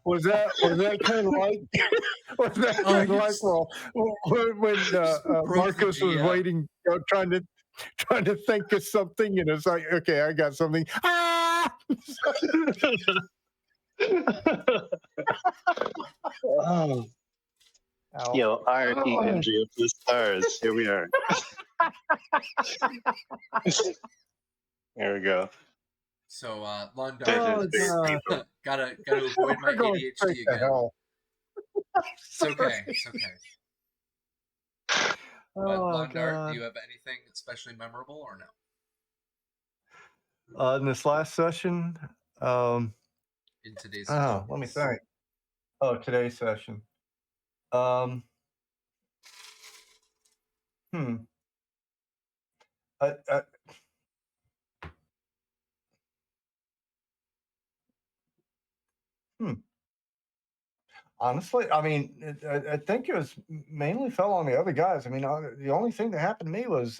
Was that kind of like when Marcus was waiting, trying to think of something, and it's like, okay, I got something. Ah! Oh. Yo, RPMG of the stars. Here we are. There we go. So, Londar, gotta avoid my ADHD again. It's okay. But Londar, do you have anything especially memorable or no? In this last session, in today's session. Let me think. Today's session. Honestly, I mean, I think it was mainly fell on the other guys. I mean, the only thing that happened to me was,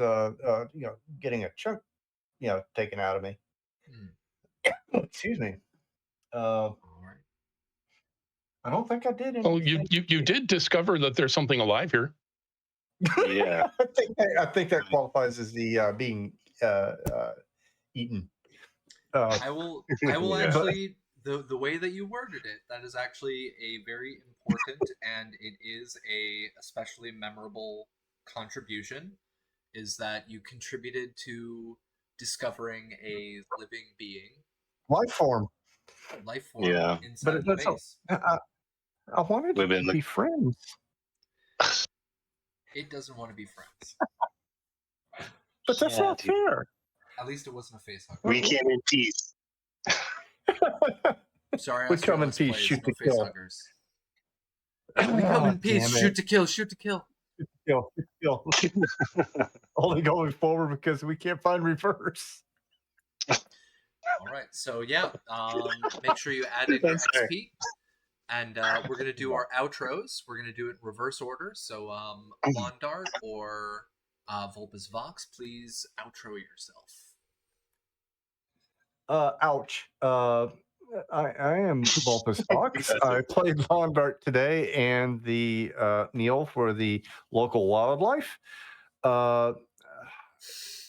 getting a chunk, taken out of me. Excuse me. All right. I don't think I did anything. Oh, you did discover that there's something alive here. Yeah. I think that qualifies as the being eaten. I will actually. The way that you worded it, that is actually a very important and it is a especially memorable contribution, is that you contributed to discovering a living being. Life form inside the base. I wanted to be friends. It doesn't want to be friends. But that's not fair. At least it wasn't a face hugger. We came in peace. Sorry, we come in peace, shoot to kill. We come in peace, shoot to kill, shoot to kill. Shoot to kill. Only going forward because we can't find reverse. All right, so yeah, make sure you add in your XP. And we're going to do our outros. We're going to do it in reverse order. So Londart or Vulpus Vox, please outro yourself. Ouch. I am Vulpus Fox. I played Londart today and the Neil for the local wildlife.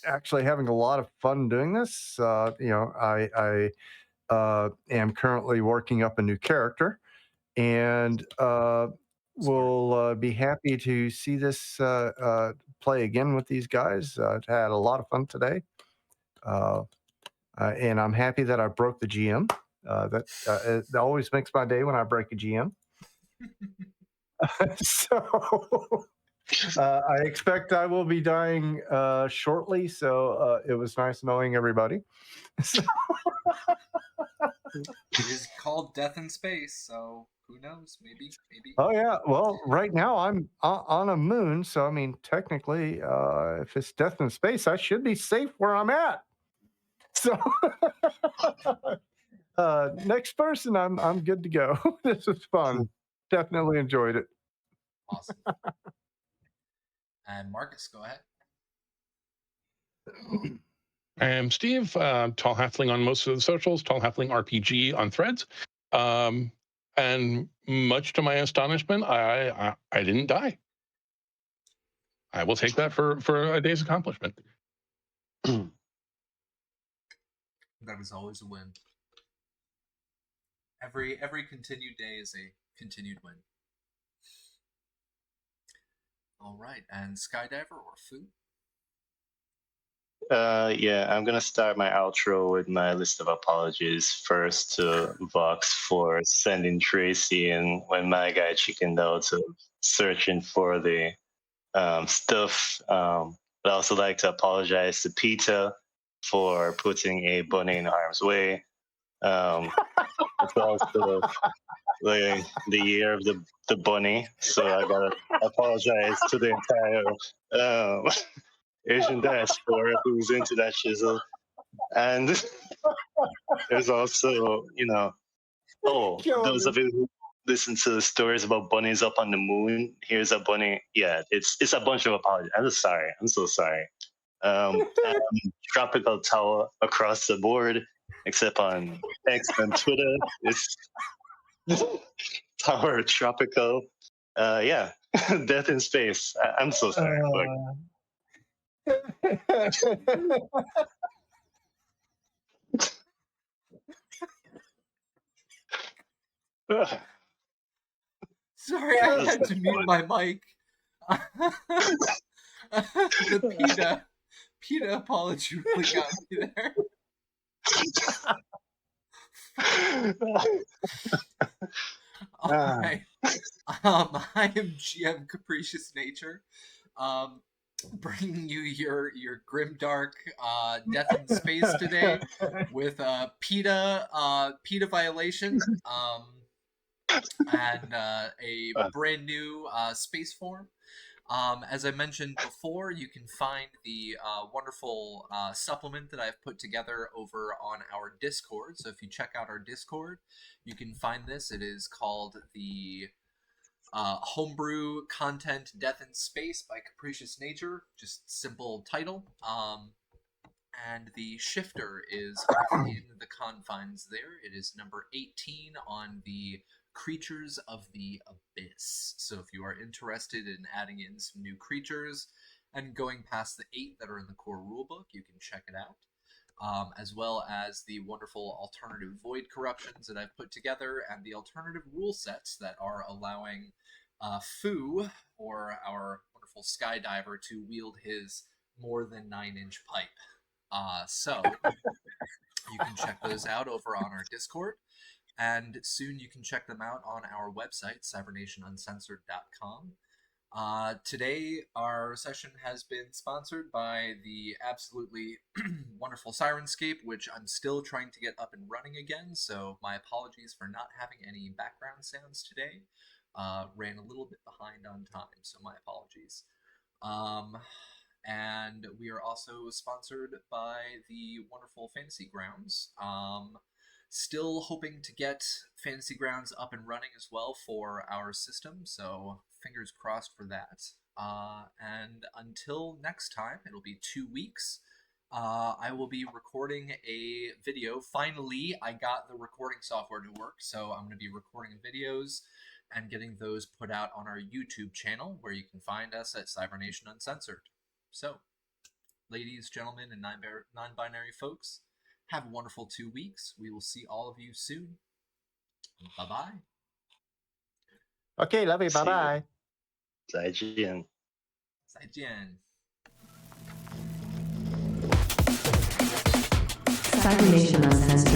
Actually having a lot of fun doing this. I am currently working up a new character and we'll be happy to see this play again with these guys. Had a lot of fun today. And I'm happy that I broke the GM. It always makes my day when I break a GM. So I expect I will be dying shortly, so it was nice knowing everybody. It is called Death in Space, so who knows? Maybe. Oh yeah. Well, right now I'm on a moon, so I mean, technically, if it's death in space, I should be safe where I'm at. So, next person, I'm good to go. This was fun. Definitely enjoyed it. Awesome. And Marcus, go ahead. I'm Steve, Tall Halfling on most of the socials, Tall Halfling RPG on Threads. And much to my astonishment, I didn't die. I will take that for a day's accomplishment. That is always a win. Every continued day is a continued win. All right, and Skydiver or Fu? Yeah, I'm gonna start my outro with my list of apologies. First to Vox for sending Tracy in when my guy chickened out to searching for the stuff. But I also like to apologize to Peter for putting a bunny in harm's way. It's also like the year of the bunny, so I gotta apologize to the entire Asian diaspora who's into that shizzle. And there's also, those of you who listen to the stories about bunnies up on the moon, here's a bunny. Yeah, it's a bunch of apologies. I'm just sorry. I'm so sorry. Tropical tower across the board, except on X and Twitter. It's Tower Tropical. Yeah, Death in Space. I'm so sorry. Sorry, I had to mute my mic. The PETA apology really got me there. All right. I am GM Capricious Nature, bringing you your grimdark Death in Space today with PETA violation and a brand new space form. As I mentioned before, you can find the wonderful supplement that I've put together over on our Discord. So if you check out our Discord, you can find this. It is called the Homebrew Content Death in Space by Capricious Nature. Just simple title. And the shifter is within the confines there. It is number 18 on the Creatures of the Abyss. So if you are interested in adding in some new creatures and going past the 8 that are in the core rulebook, you can check it out. As well as the wonderful alternative void corruptions that I've put together and the alternative rule sets that are allowing Fu, or our wonderful skydiver, to wield his more than 9-inch pipe. So you can check those out over on our Discord. And soon you can check them out on our website, cybernationuncensored.com. Today, our session has been sponsored by the absolutely wonderful Sirenscape, which I'm still trying to get up and running again, so my apologies for not having any background sounds today. Ran a little bit behind on time, so my apologies. And we are also sponsored by the wonderful Fantasy Grounds. Still hoping to get Fantasy Grounds up and running as well for our system, so fingers crossed for that. And until next time, it'll be 2 weeks. I will be recording a video. Finally, I got the recording software to work, so I'm going to be recording videos and getting those put out on our YouTube channel, where you can find us at Cybernation Uncensored. So, ladies, gentlemen, and non-binary folks, have a wonderful 2 weeks. We will see all of you soon. Bye-bye. Okay, love you. Bye-bye. 再见。再见. Cybernation Uncensored.